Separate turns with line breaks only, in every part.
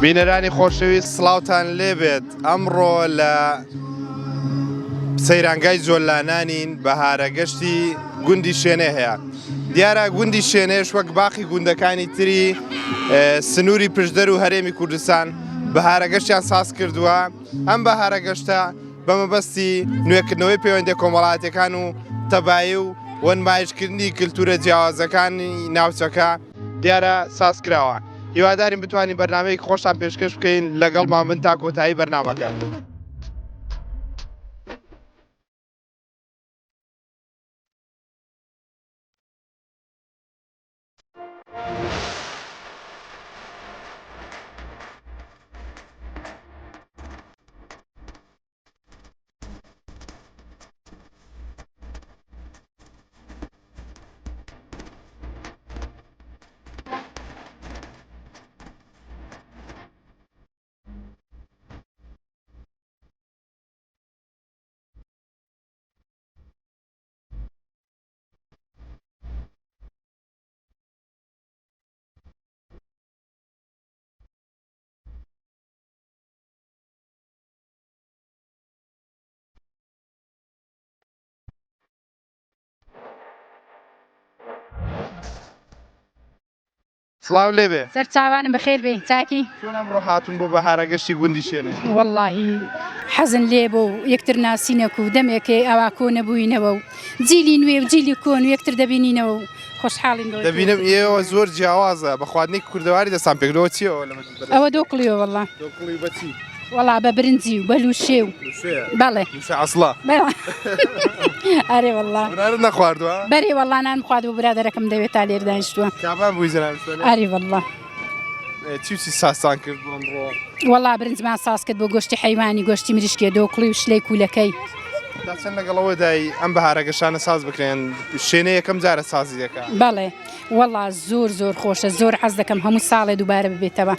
بینەرانی خۆشەویست سڵاوتان لێبێت ئەمڕۆ لە سەیرانگای جۆلانانین بەهارە گەشتی گوندی شوێنێ هەیە. دیارە گوندی شوێنێش وەک باقی گوندەکانی تری سنووری پشدەر و هەرێمی کوردستان بەهارە گەشتیان ساز کردووە. ئەم بەهارە گەشتە بە مەبەستی نوێکردنەوەی پەیوەندی کۆمەڵاتیەکان و تەبایی و وەنمایشکردنی کلتورە جیاوازەکانی ناوچەکە دیارە ساز کراوە. هیوادارین بتوانین بەرنامەیەکی خۆشتان پێشکەش بکەین لەگەڵمان من تا کۆتایی بەرنامەکە. سڵاو لێبێ
سەرچاوانم بەخێر بێ چاکی
چۆن ئەمڕۆ هاتوون بۆ بەهارە گەشتی گوندی شوێنێ؟
وەڵڵاهی حەزن لێ بۆ و یەکتر ناسینەک و دەمێکێ ئەوا کۆ نەبووینەوە و جیلی نوێ و جیلی کۆن و یەکتر دەبینینەوە و خۆشحاڵین.
دەبینم ئێوە زۆر جیاوازە بە خواردنی کوردەواری دەستان پێکرەوە چیەوە لەمە؟
ئەوە دۆکڵیەوە وەڵڵا
دۆکڵی بەچی؟
وەڵا بە برنجی و بە لوشێ و بەڵێ
ئەسڵا
ئەرێ وەڵڵا
نەخواردووە؟
بەرێ وەڵڵا نان خواردوە برادەرەکەم دەوێت تا لێر دانیشتووە.
کابان بووی زەنان شوێنێ؟
ئەری وەڵڵا
چی ساسان کرد بۆ ئەمڕۆ؟
وەڵا برنجمان ساز کرد بۆ گۆشتی حەیوانی گۆشتی مریشکێ دۆکڵی و شلەی کوولەکەی.
تا چەند لەگەڵەوە دای ئەم بەهارە گەشتانە ساز بکرێن شوێنە یەکەم جارە سازی دەکات؟
بەڵێ وەڵا زۆر زۆر خۆشە زۆر حەز دەکەم هەموو ساڵێ دووبارە ببێتەوە.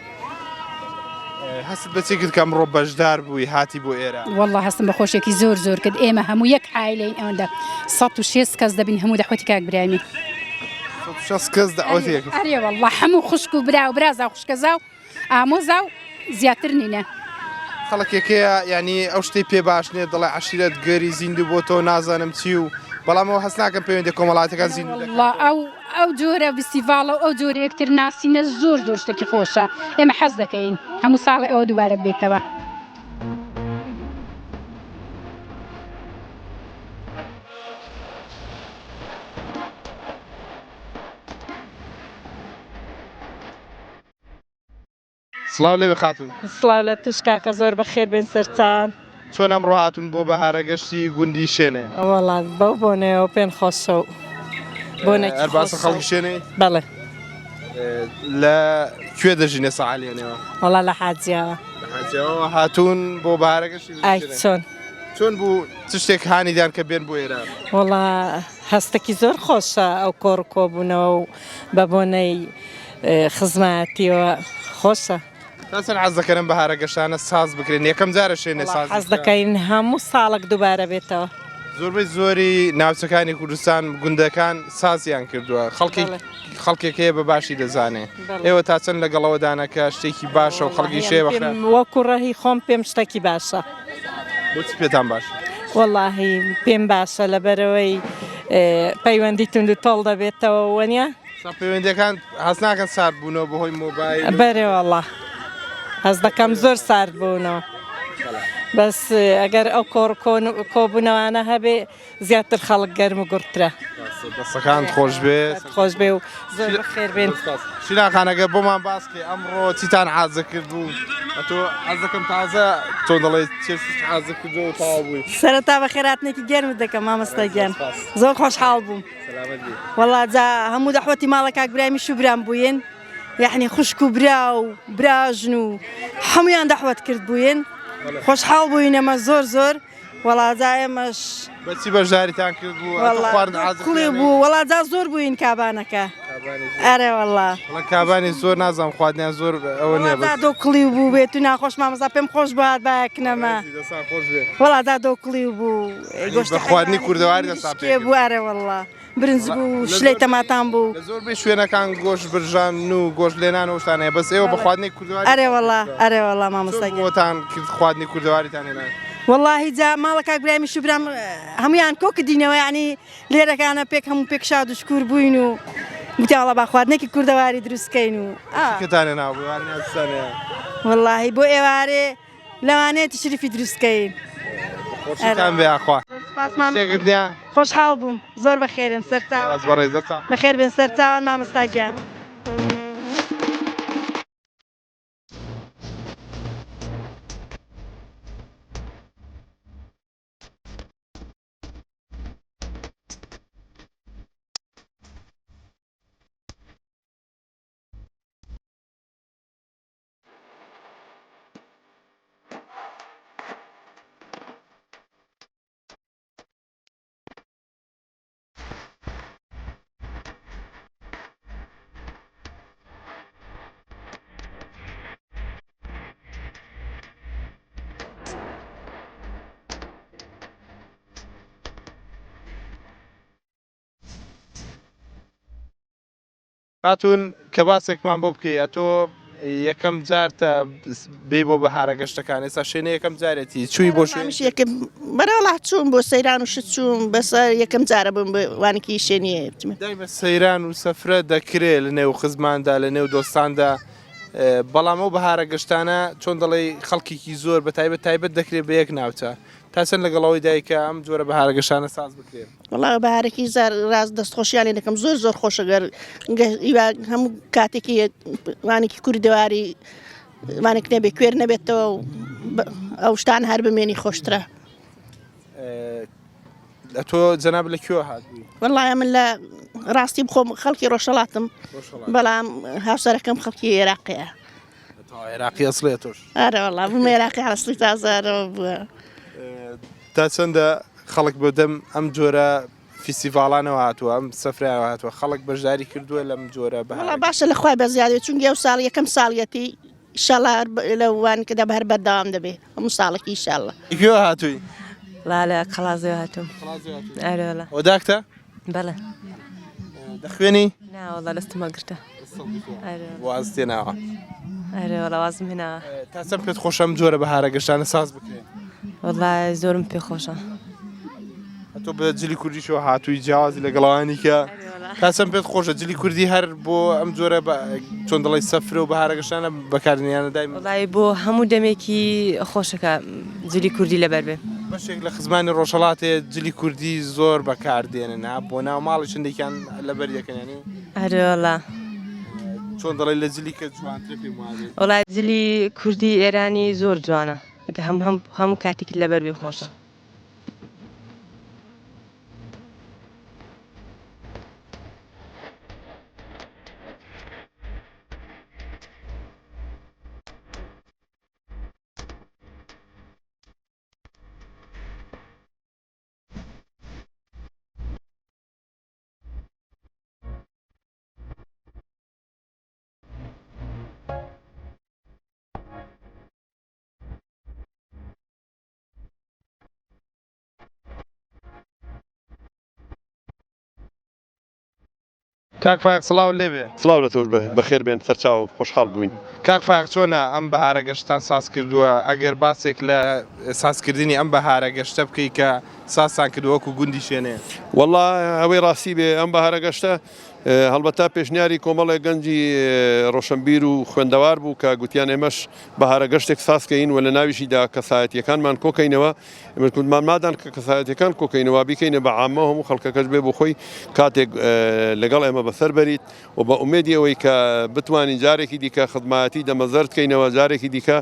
هەست بەچی کرد کە ئەمڕۆ بەشدار بووی هاتی بۆ ئێرە؟
وەڵا هەستم بە خۆشێکی زۆر زۆر کرد ئێمە هەموو یەک عایلەین ئەوەندە 106 کەس دەبین هەموو دەخوەتی کاک برامی
106 کەس دەعوەتێک؟
ئەرێ وەڵا هەموو خوشک و برا و برازا خوشکەزا و ئامۆزا و زیاتر نینە.
خەڵکێکەیە ینی ئەو شتەی پێ باش نیە دەڵێ عەشیرەت گەری زیندوو بۆ تۆ نازانم چی و بەڵامەوە هەست ناکەم پەیوەندی کۆمەڵاتەکان زیندوو دەکەن.
وەڵا ئەو جۆرە فستیڤاڵە و ئەو جۆرە یەکتر ناسینە زۆر زۆر شتێکی خۆشە ئێمە حەز دەکەین هەموو ساڵی ئەوە دووبارە بێتەوە.
سڵاو لێوێ خاتوون.
سڵاو لە توش کاکە زۆر بەخێر بێن سەرچاوان.
چۆن ئەمڕۆ هاتوون بۆ بەهارە گەشتی گوندی شوێنێ؟
وەڵات بەو بۆنەوە پێم خۆشە و بۆنێکی
هەرباسە خەڵکی شوێنێ؟
بەڵێ.
لە کوێ دەژینێ سەعالیانەوە؟
وەڵا لە حاجیاوە.
لە حاجیاوە هاتوون بۆ بەهارە گەشتی
ئای
چۆن بوو چ شتێک هانیدان کە بێن بۆ ئێرە؟
وەڵا هەستێکی زۆر خۆشە ئەو کۆڕ کۆبوونەوە و بە بۆنەی خزمەتیەوە خۆشە.
تاسن حەز دەکەن بەهارە گەشتانە ساز بکرێن یەکەم جارە شوێنێ ساز
حەز دەکەین هەموو ساڵک دووبارە بێتەوە.
زۆربەی زۆری ناوچەکانی کوردستان گوندەکان سازیان کردووە خەڵکێکەیە بە باشی دەزانێ ئێوە تا چەند لەگەڵەوەدانەکە شتێکی باشە و خەڵکی شێ
وەکو ڕەهی خۆم پێم شتێکی باشە.
بۆچی پێتان باش؟
وەڵاهی پێم باشە لەبەرەوەی پەیوەندی تونند و تۆڵ دەبێتەوە وەنیە
پەیوەندیەکان هەست ناکەن سارد بوونەوە بەهۆی مۆبایل؟
بەرێ وەڵا هەست دەکەم زۆر سارد بوونەوە بەس ئەگەر ئەو کۆبوونەوانە هەبێ زیاتر خەڵک گەرم و گورترە.
دەستەکان خۆش بێت
خۆش بێ و زۆر خێر بێن.
شیراخانەگە بۆمان باسکە ئەمڕۆ چیتان حازە کرد بوو؟ تۆ حەزەکەم تازە تۆ دەڵێ حازە کردەوە تاوا بووی.
سەرەتا بە خێراتنێکی گەرمت دەکەم مامەستا گیان زۆر خۆشحاڵ بووم. وەڵا جا هەموو دەحوەتی ماڵە کاک برامی شوبران بووین یعنی خوشک و برا و براژن و هەمویان دەحوەت کرد بووین خۆشحاڵ بووین ئەمە زۆر وەڵا جا ئێمەش
بەچی بەشداریتان کرد بوو؟
کوڵی بوو وەڵا جا زۆر بووین کابانەکە ئەرێ وەڵا
وڵا کابانی زۆر نازانم خواردنیان زۆر ئەوە نییە
وەڵا دۆکڵی بوو بێت و ناخۆش مامەسا پێم خۆش بات باەکنەمە وەڵا دا دۆکڵی بوو
بە خواردنی کوردەواری دەسا
پێ بوو ئەرێ وەڵا برنج بوو شلەی تەماتان بوو
لە زۆربەی شوێنەکان گۆشت برژان و گۆشت لێنان و شتانەیە بەس ئێوە بە خواردنی کوردەواری
ئەرێ وەڵا ئەرێ وەڵا مامەستا
بۆتان کرد خواردنی کوردەواریتان هێنا
والله جا ماڵە کاک برامی شوبرام هەمویان کۆ کردینەوە ینی لێرەکانە پێک هەموو پێک شاد و شکور بووین و گوتیاوەڵا با خواردنێکی کوردەواری دروستکەین و
کتانێ ناوبووانیانستانەیە
واللهی بۆ ئێوارێ لەوانەیە تشریفی دروستکەین
خۆشتان بێ ئاخوا شتێکردیان
خۆشحاڵ بووم زۆر بەخێرن سەرچاو
باز بەڕێزەتان
بەخێر بێن سەرچاوان مامەستاگیان
هاتوون کە باسێکمان بۆ بکەیت تۆ یەکەم جار تا بێ بۆ بەهارە گەشتەکان ئێستا شوێنە یەکەم جارێتی چووی بۆ
هەمیش یەکەم بەرەوەڵات چووم بۆ سەیران و شت چووم بەسەر یەکەم جارە بم وانێکی شوێنیە
دایمە سەیران و سەفرە دەکرێت لە نێو خزماندا لە نێو دۆستاندا بەڵام ئەو بەهارە گەشتانە چۆن دەڵێ خەڵکێکی زۆر بە تایبەت دەکرێت بە یەک ناوچە تاسن لەگەڵەوەی دایکە ئەم جۆرە بەهارە گەشتانە ساز بکرێت
وڵا بەهارێکی زار ڕاست دەستخۆشییان لێ دەکەم زۆر خۆشەگەر هەموو کاتێکی وانێکی کوردەواری وانێک نەبێ کوێر نەبێتەوە ئەو شتان هەر بمێنی خۆشترە
تۆ جەناب لە کوێ هاتبووی
وڵای من لە ڕاستی بخۆم خەڵکی ڕۆژەڵاتم بەڵام هاوسەرەکەم خەڵکی عێراقیە
عێراقی ئەسڵێ تۆش
ئارە وڵا بووم عێراقی هەڵستی تازارەوە بووە
تا چەندە خەڵک بەدەم ئەم جۆرە فیسیڤالانەوە هاتووە ئەم سەفرایەوە هاتووە خەڵک بەشداری کردووە لەم جۆرە
وڵا باشە لە خوای بەزیادێت چونکە ئەو ساڵ یەکەم ساڵیەتی ئیشەڵا لەوان کە دە هەر بەردەوام دەبێ هەموو ساڵێکی ئیشەڵا
کوێ هاتووی
لا لا خلاص هاتم أيوة والله
وداکتە
بلى
دەخوێنی
لا والله لست ما قرته أيوة
واز تێناوە
أيوة والله وازم هنا
تا چەند پێت خۆش ئەم جۆرە بەهارە گەشتانە ساز بکرێت
والله زورم في خوشة
تۆ بە جلی کوردیشەوە هاتووی جیاوازی لەگەڵاوانی کە تا چەند پێت خۆشە جلی کوردی هەر بۆ ئەم جۆرە چۆن دەڵی سەفرە و بەهارە گەشتانە بەکارنیانە دایم
والله بو همو دمكي خوشك جلي كردي لبربه
بەشێک لە خزمانی ڕۆژهەڵاتێ جلی کوردی زۆر بەکاردێنن بۆ ناو ماڵی شندێکیان لەبەر یەکەنیانی
أيوة والله
چۆن دەڵی لە جلی کە جوانترە پێم وایە
والله جلي كردي إيراني زور جوانا هم كاتيك لبربه خوشة
کاک فاق سڵاو لێبێ
سڵاو لە تۆش بەخێر بێن سەرچاو خۆشحاڵ بووین
کاک فاق چۆنە ئەم بەهارە گەشتان ساز کردووە ئەگەر باسێک لە سازکردنی ئەم بەهارە گەشتە بکەی کە ساسان کردووەکو گوندی شوێنێ
وەڵا ئەوەی ڕاستی بێ ئەم بەهارە گەشتە هەڵبەتا پێشنیاری کۆمەڵی گەنجی ڕۆشنبیر و خوێندەوار بوو کە گوتیان ئێمەش بەهارە گەشتێک سازکەین و لە ناویشیدا کەسایەتیەکانمان کۆکەینەوە ئێمەکوتمان مادان کە کەسایەتەکان کۆکەینەوە بیکەینە بە عامە هەموو خەڵکەکەش بێ بۆ خۆی کاتێک لەگەڵ ئێمە بەسەر بەریت و بە ئومێدی ئەوەی کە بتوانین جارێکی دیکە خزمەتی دەمەزەر بکەینەوە جارێکی دیکە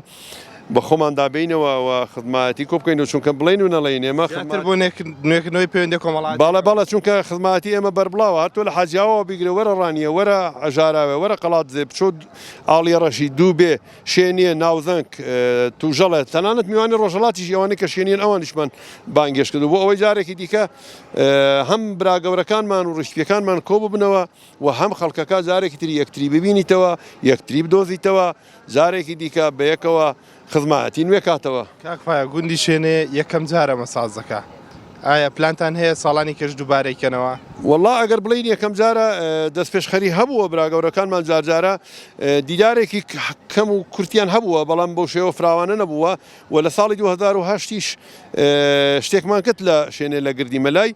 بە خۆمان دابینەوە و خزمەتی کۆ بکەین و چونکە بڵین و نەڵێن ئێمە
زیاتر بۆ نوێکردنەوەی پەیوەندی کۆمەڵات
باڵە چونکە خزمەتی ئێمە بەربڵاوە هاتووە لە حاجیاوە بیگرە وەرە ڕانیە وەرە ئەژاراوێ وەرە قەڵات زێ بچۆ ئاڵی ڕەشی دوو بێ شوێنیە ناوزەنگ توژەڵێ تەنانەت میوانی ڕۆژەڵاتیش ئەوانەی کە شوێنیان ئەوانیشمان بانگێش کرد بۆ ئەوەی جارێکی دیکە هەم براگەورەکانمان و ڕشتیەکانمان کۆ ببنەوە و هەم خەڵکەکە جارێکی تری یەکتری ببینیتەوە یەکتری بدۆزیتەوە جارێکی دیکە بەیەکەوە خزمەتی نوێ کاتەوە.
کاکفاە گوندی شوێنێ یەکەم جارە مەساز دەکا. ئایا پلانتان هەیە ساڵانی کەش دووبارەیکەنەوە؟
والله ئەگەر بڵین یەکەم جارە دەست پێشخەری هەبووە براگەورەکانمان جارجارە دیدارێکی کەم و کورتیان هەبووە بەڵام بەو شێوە فراوانە نەبووە و لە ساڵی 2010 شتێکمان کرد لە شوێنێ لە گردی مەلای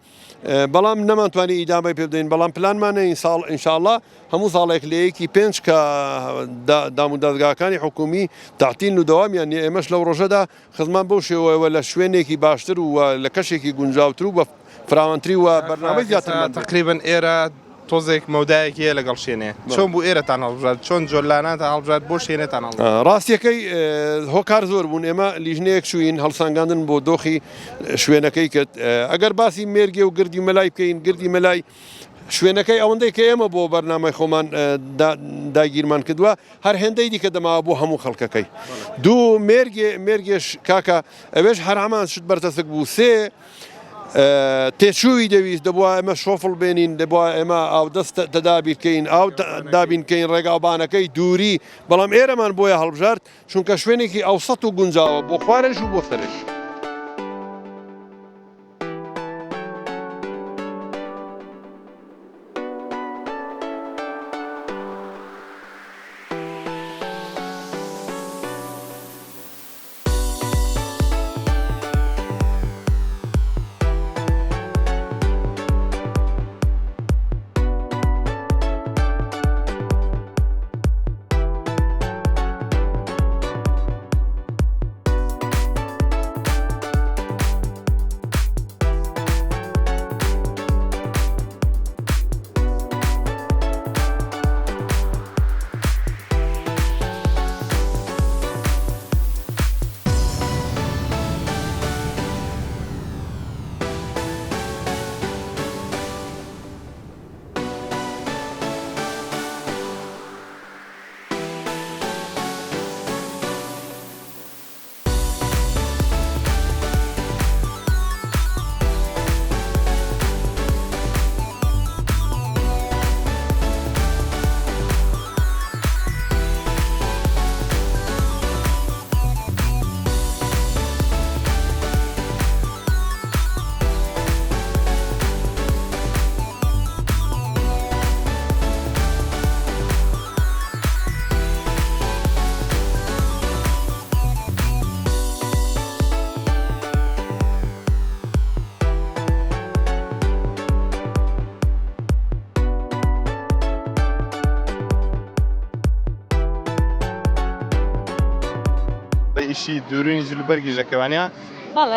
بەڵام نەمانتوانی ئیدامەی پێ بدەین بەڵام پلانمانە این ساڵ ئینشاءالله هەموو ساڵێک لەیەکی 5 کە دام و دەستگاکانی حکومی تعتیل و دەوامیان ئێمەش لەو ڕۆژەدا خزمان بەو شێوەوە لە شوێنێکی باشتر و لە کەشێکی گونجاوتر و بە فراوانتری و بەرنامەی زیاتر
تقریبا ئێرە تۆزێک مەودایەکیە لەگەڵ شوێنێ چۆن بوو ئێرەتان هەڵبژات چۆن جۆلاناتە هەڵبژات بۆ شوێنێتان هەڵ
ڕاستیەکەی هۆکار زۆر بوون ئێمە لیژنەیەک شوین هەڵسانگاندن بۆ دۆخی شوێنەکەی کرد ئەگەر باسی مێرگێ و گردی مەلای بکەین گردی مەلای شوێنەکەی ئەوەندەی کە ئێمە بۆ بەرنامەی خۆمان داگیرمان کردووە هەر هێندەی دیکە دەماوە بۆ هەموو خەڵکەکەی دوو مێرگێش کاکە ئەوێش هەر هەمان شت بەرتەسک بوو سێ تێچووی دەویست دەبووە ئێمە شۆفڵ بێنین دەبووە ئێمە ئاو دەست تەدابیرکەین ئاو دابینکەین ڕێگاوبانەکەی دووری بەڵام ئێرەمان بۆیە هەڵبژارد چونکە شوێنێکی ئەوسەت و گونجاوە بۆ خوارێژ و بۆ سەرش.
ئیشی دوورونی جلوبەرگی ژەکەوانە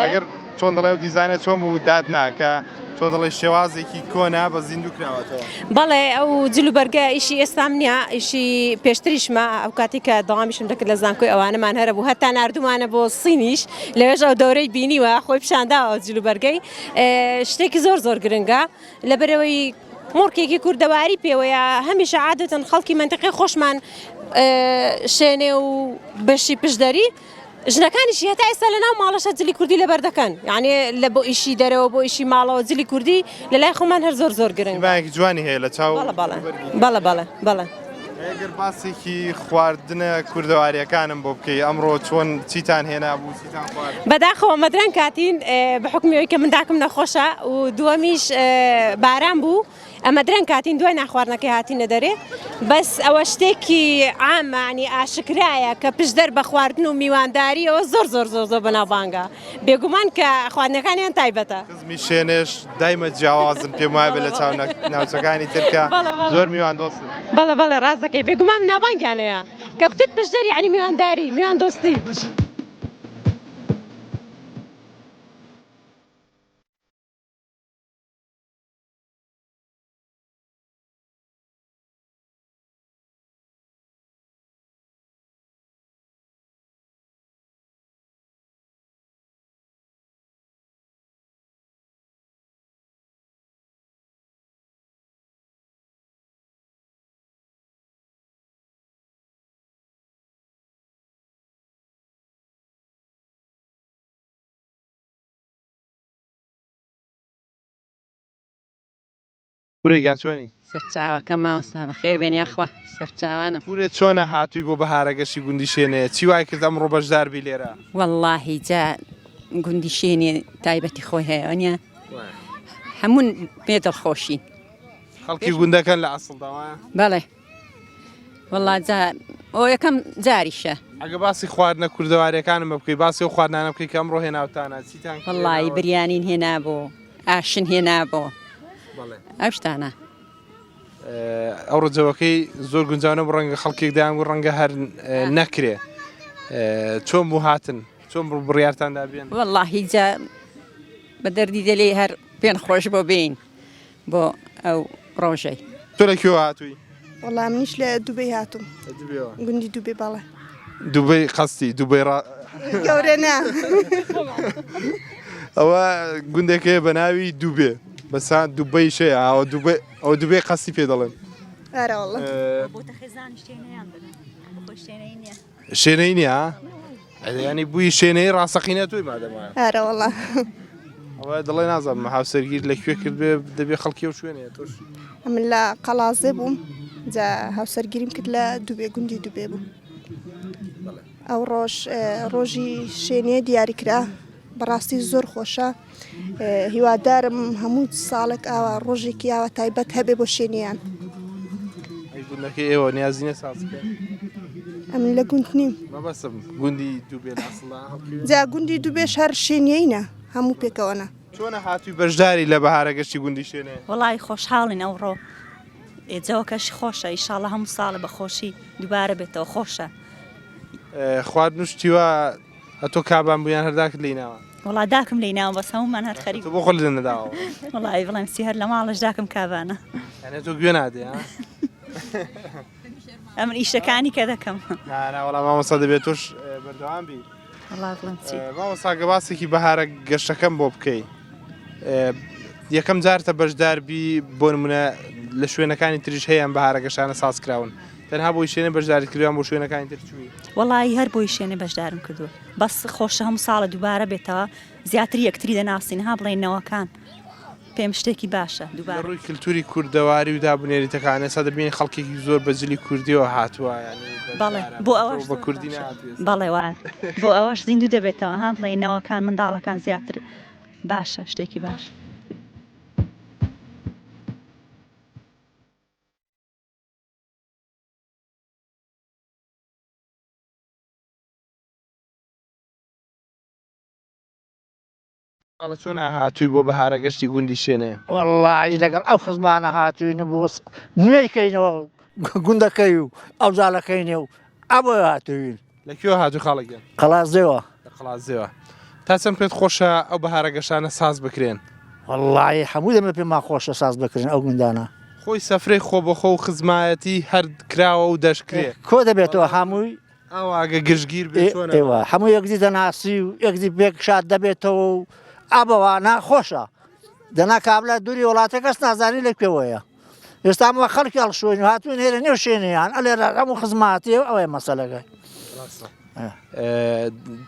ئەگەر چۆن دەڵێ و دیزانێت چۆن بوو داد ناکە تۆ دەڵێ شێوازێکی کۆنا بە زیندوو کراوەتەوە.
بەڵێ ئەو جلوبەرگە ئیشی ئێستام نییە ئیشی پێشتریشمە ئەو کاتی کە دەوامیشم دەکرد لە زانکۆی ئەوانەمان هەرە بوو هەتا نردومانە بۆ سینیش لەوێژ ئەو دەورەی بینیوە خۆی پیشانداوە جلوبەرگەی شتێکی زۆر زۆر گرنگە لەبەرەوەی مۆرکێکی کوردەواری پێوەیە هەمیشە عادەتەن خەڵکی منتیقی خۆشمان شوێنێ و بەشی پشدەری ژنەکانیشی هەتا ئێستا لە ناو ماڵەشە جلی کوردی لەبەر دەکەن یعنی لە بۆ ئیشی دەرەوە بۆ ئیشی ماڵەوە جلی کوردی لە لای خۆمان هەر زۆر زۆر گرنگ
باەکی جوانی هەیە لە چاو
بەڵە
ئەگەر باسێکی خواردنە کوردەواریەکانم بۆ بکەی ئەمڕۆ چۆن چیتان هێنا بوو چیتان خوارد؟
بەداخەوە مەدرەن کاتین بە حکمیەوەی کە منداکم نەخۆشە و دووەمیش باران بوو ئەمە درەنگ کاتین دوای ناخواردنەکەی هاتینە دەرێ بەس ئەوە شتێکی عامانی ئاشکرایە کە پشدەر بە خواردن و میوانداری ئەوە زۆر زۆر زۆر زۆر بەناوبانگە بێگومان کە خواردنەکانیان تایبەتە
خزمی شوێنێش دایمە جیاوازن پێم وایە بێ لە چاو ناوچەکانی ترکە زۆر میوان دۆستن
بەڵێ ڕاست دەکەی بێگومان ناوبانگیانەیە کە کوتت پشدەر یعنی میوانداری میوان دۆستی
پورێکیان چۆنی
سەرچاوەکە ماوەسانە خێر بێنی یاخوا سەرچاوانم
پورێت چۆنە هاتووی بۆ بەهارەگەشتی گوندی شوێنەیە چی وای کرد ئەمڕۆ بەشداربی لێرە
واللهی جا گوندی شوێنێ تایبەتی خۆی هەیە ئەوە هەموون پێ دڵخۆشین
خەڵکی گوندەکەن لە ئەسڵداوە
بەڵێ والله جا ئەو یەکەم جاریشە
ئەگە باسی خواردنە کوردەوارەکانم بە بکەی باسی ئەو خواردنانە بکەی کە ئەمڕۆ هێناوتانە چیتان
واللهی بریانین هێنا بۆ ئاشن هێنا بۆ ئەو شتانە
ئەو ڕۆژەوەکەی زۆر گونجاونە بۆ ڕەنگە خەڵکێک دایان و ڕەنگە هەر نەکرێ چۆن بوو هاتن چۆن بڕیارتاندا بێن
واللهی جا بە دەردی دەلێ هەر پێن خۆش بۆ بین بۆ ئەو ڕۆژەی
تۆ لە کوێوە هاتووی
والله منیش لە دووبەی هاتووم گوندی دووبێ باڵێ
دووبەی قەستی دووبەی
گەورە نا
ئەوە گوندێکەیە بە ناوی دووبێ بەسان دووبەی شەیە ئەو دووبەی قەستی پێ دەڵێن
ئارە والله
شوێنەی نییە ینی بووی شوێنەی ڕاستەقینە توی مادەمایە
ئارە والله
ئەوە دڵێ نازانم هاوسەرگیر لەکوێ کرد بێ دەبێ خەڵکی و شوێنەیە تۆش
ئەمن لە قەڵازێ بووم جا هاوسەرگیریم کرد لە دووبێ گوندی دووبێ بوو ئەو ڕۆژی شوێنەیە دیاری کرا بەڕاستی زۆر خۆشە هیوادارم هەموو ساڵێک ئاوا ڕۆژێکی ئاوا تایبەت هەبێ بۆ شوێنیان
گوندەکەی ئێوە نیازینە سازکە
ئەمن لە گوند نیم
مەبەسم گوندی دووبێ
جا گوندی دووبێ شار شوێنیەینە هەموو پێکەوەنە
چۆنە هاتووی بەشداری لە بەهارەگەشتی گوندی شوێنێ
وڵی خۆشحاڵین ئەوڕۆ ئێجەوەکەشی خۆشە ئیشاڵە هەموو ساڵە بە خۆشی دووبارە بێتەوە خۆشە
خواردن شتیوە ئەتۆ کابان بوویان هەرداکرد لیناوە
وڵا داکم لی ناوە بەس هەمومان هەر خەریک
بۆ خۆ لە نەداوە
وڵی بڵێم سی هەر لە ماڵش داکم کابانە
یانێ تۆ گوێ نادێ
ئەمن ئیشەکانی کە دەکەم
وەڵام مامۆستا دەبێت تۆش بەردەوام بی
وڵا بڵێم چی
مامۆستاگە باسێکی بەهارە گەشتەکەم بۆ بکەی یەکەم جارتە بەشداربی بۆ نمونە لە شوێنەکانی تریش هەیەیان بەهارە گەشتانە سازکراون تەنها بۆی شوێنە بەشداری کردیان بۆ شوێنەکانی ترچووی
وڵی هەر بۆی شوێنە بەشدارم کردووە بەس خۆشە هەموو ساڵە دووبارە بێتەوە زیاتر یەکتری دەناسیینها بڵێنەوەکان پێم شتێکی باشە دووبارە
ڕووی کللتوری کوردەواری و دابنێریتەکان ئێستا دەبینی خەڵکێکی زۆر بەجلی کوردیەوە هاتووە
بەڵێ بۆ ئەوەش
بە کوردی
بەڵێ وایە بۆ ئەوەش زیندوو دەبێتەوە ها بڵێنەوەکان منداڵەکان زیاتر باشە شتێکی باش
ئەڵە چۆن هاتووی بۆ بەهارەگەشتی گوندی شوێنەیە
والله لەگەڵ ئەو خزمانە هاتووینە بۆ نوێیکەینەوە گوندەکەی و ئەو زاڵەکەینێ و ئەوە هاتووین
لەکوێ هاتووی خاڵێکیان
قەڵازێەوە
قەڵازێەوە تا چەند پێت خۆشە ئەو بەهارەگەشانە ساز بکرێن
والله هەموو دەمە پێما خۆشە ساز بکردن ئەو گوندانە
خۆی سەفرەی خۆ بەخۆ و خزمایەتی هەر کراوە و دەشکرێت
کۆ دەبێتەوە هەمووی
ئەوواگە گشتگیر بێت
ئێوە هەموو یەکزی دەناسی و یەکزی پێک شاد دەبێتەوە و ئەبەوە ناخۆشە دەنا کابلە دووری وڵاتە کەس نازانی لەکوێوەیە ئێستامەوە خەڵکی هەڵشۆین هاتوون هێرە نێو شوێنیان ئەلێرە هەموو خزماتی و ئەوەیە مەسەلەکەی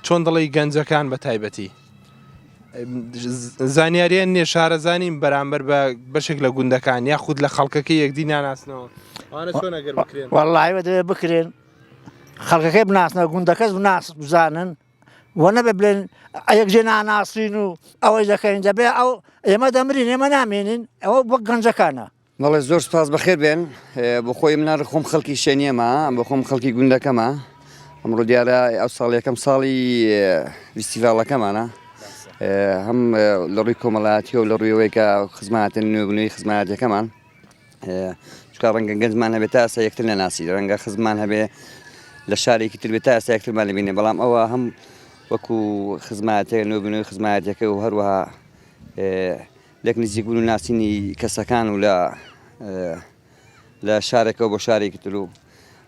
چۆن دڵی گەنجەکان بە تایبەتی زانیاریان نییە شارەزانیم بەرامبەر بە بەشێک لە گوندەکان یا خود لە خەڵکەکەی یەکدی ناناسنەوە
وەڵایوە دەوێت بکرێن خەڵکەکەی بناسنەوە گوندەکەس بزانن وە نەبێ بڵێن یەکجێ ناناسین و ئەوەی دەکەین دەبێ ئەو ئێمە دەمرین ئێمە نامێنین ئەوە بۆ گەنجەکانە
بەڵێ زۆر سپاس بەخێر بێن بۆ خۆی منار خۆم خەڵکی شوێنیەمە بە خۆم خەڵکی گوندەکەمە ئەمڕۆ دیارە ئەو ساڵ یەکەم ساڵی فیستیڤالەکەمانە هەم لە ڕووی کۆمەڵایەتی و لە ڕوویەوەی کە خزماتن نوێبنەوەی خزمایەتەکەمان چکار ڕەنگە گەنجمان هەبێت تا ئێستا یەکتر نەناسی ڕەنگە خزمان هەبێ لە شارێکی تر بێت تا ئێستا یەکترمان لەبینێ بەڵام ئەوە هەم وەکو خزماتێک نوێبنەوەی خزمایەتەکە و هەروەها لەک نزیک بوون و ناسینی کەسەکان و لە شارێکەوە بۆ شارێکی تر و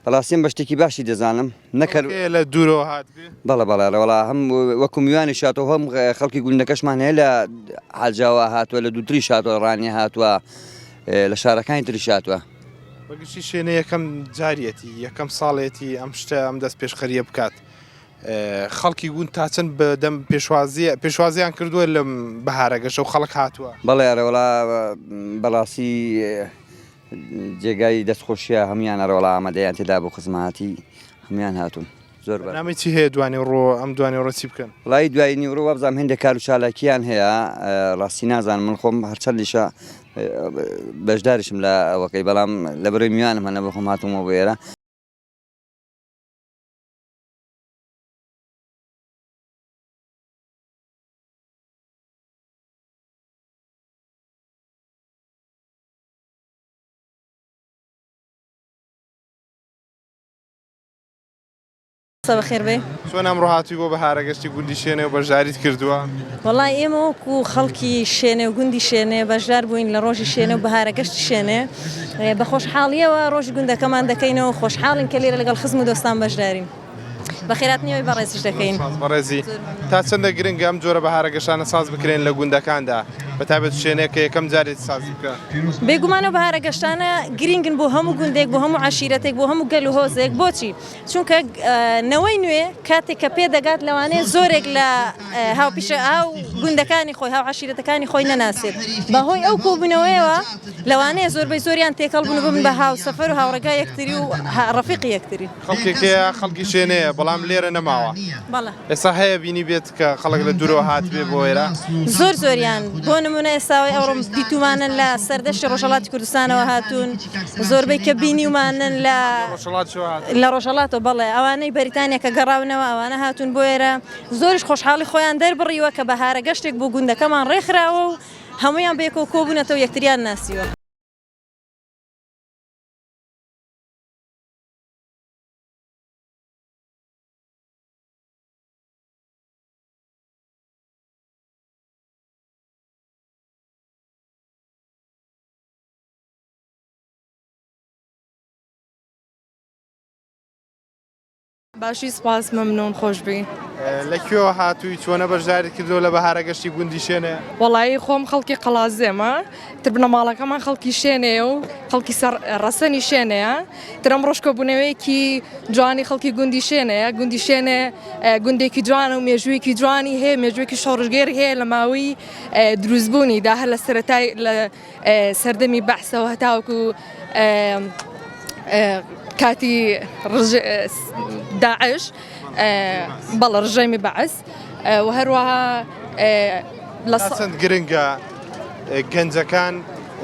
بەڵاستیم بە شتێکی باشی دەزانم نەکرد
لە دوورەوە هات
بەڵێ بەڵێ هەم وەکو میوانی شاتەوە هەم خەڵکی گوندەکەشمان هەیە لە حاجاوە هاتووە لە دووتری شاتوە ڕانی هاتووە لە شارەکانی تری شاتووە
بەگشتی شوێنە یەکەم جاریەتی یەکەم ساڵێتی ئەم شتە ئەم دەست پێشخەریە بکات خەڵکی گوون تا چەند بەدەم پێشوازیان کردووە لەم بەهارەگەشە و خەڵک هاتووە
بەڵێ ئەرەوەڵا بەڕاستی جێگای دەستخۆشیە هەمویان ئەرەوەڵا ئامادەیان تێدا بۆ خزمەتی هەمویان هاتوون زۆر
نامی چی هەیە دوانی ڕۆ ئەم دوانی ڕۆ چی بکەن
وڵی دوای نیوڕۆ وابزانام هێندێک کار و چالاکیان هەیە ڕاستی نازانم من خۆم هەرچەندیشە بەشداریشم لە ئەوەکەی بەڵام لە بەرەوەی میوانم هەنە بە خۆم هاتوومەوە بۆ ئێرە
بەخێر بێ
چۆن ئەمڕۆ هاتووی بۆ بەهارەگەشتی گوندی شوێنێ و بەشداریت کردووە
وڵای ئێمە وەکو خەڵکی شوێنێ و گوندی شوێنێ بەشدار بووین لە ڕۆژی شوێنە و بەهارەگەشتی شوێنێ بە خۆشحاڵیەوە ڕۆژی گوندەکەمان دەکەینەوە خۆشحاڵین کە لێرە لەگەڵ خزم و دۆستان بەشدارین بەخێراتنیەوەی بەڕێزیش دەکەین
بەڕێزی تا چەندە گرنگە ئەم جۆرە بەهارەگەشانە ساز بکرێن لە گوندەکاندا بەتابەت شوێنێکە یەکەم جارێت ساز بکە
بێگومانە بەهارەگەشتانە گرنگن بۆ هەموو گوندێک بۆ هەموو عشیرەتێک بۆ هەموو گەل و هۆزێک بۆچی چونکە نەوەی نوێ کاتێک کە پێدەگات لەوانەیە زۆرێک لە هاوپیشە ئاو گوندەکانی خۆی هاو عشیرەتەکانی خۆی نەناسێت بەهۆی ئەو کۆبوونەوەیەوە لەوانەیە زۆربەی زۆریان تێکەڵ بوون ببن بە هاو سەفەر و هاوڕێگای یەکتری و ڕەفیقی یەکتری
خەڵکێکەیە خەڵکی شوێنەیە بەڵام لێرە نەماوە ئێستا هەیە بینی بێت کە خەڵک لە دوورەوە هات بێ بۆ ئێرە
زۆریان بۆ نمونە ئێستاوی ئەوڕۆم دیتومانن لە سەردەشتی ڕۆژهەڵاتی کوردستانەوە هاتوون زۆربەی کە بینیومانن لە ڕۆژهەڵاتەوە بەڵێ ئەوانەی بەریتانیا کە گەڕاونەوە ئەوانە هاتوون بۆ ئێرە زۆریش خۆشحاڵی خۆیان دەربڕیوە کە بەهارەگەشتێک بۆ گوندەکەمان ڕێکخراوە و هەمویان بێکەوە کۆبوونەتەوە یەکتریان ناسیوە
باشی سپاس مەمنون خۆشبی
لەکوێوە هاتووی چۆنە بەشداریت کردو لە بەهارەگەشتی گوندی شوێنێ
وەڵایی خۆم خەڵکی قەڵازێمە تر بنەماڵەکەمان خەڵکی شوێنەیە و خەڵکی ڕەسەنی شوێنەیە ترم ڕۆژکۆبوونەوەیەکی جوانی خەڵکی گوندی شوێنەیە گوندی شوێنێ گوندێکی جوانە و مێژوویەکی جوانی هەیە مێژوویەکی شۆڕژگێر هەیە لە ماوەی دروستبوونیدا هەر لە سەرەتای لە سەردەمی بەحسەوە هەتاوەکو کاتی داعش بەڵە ڕژەمی بەعس و هەروەها
چەند گرنگە گەنجەکان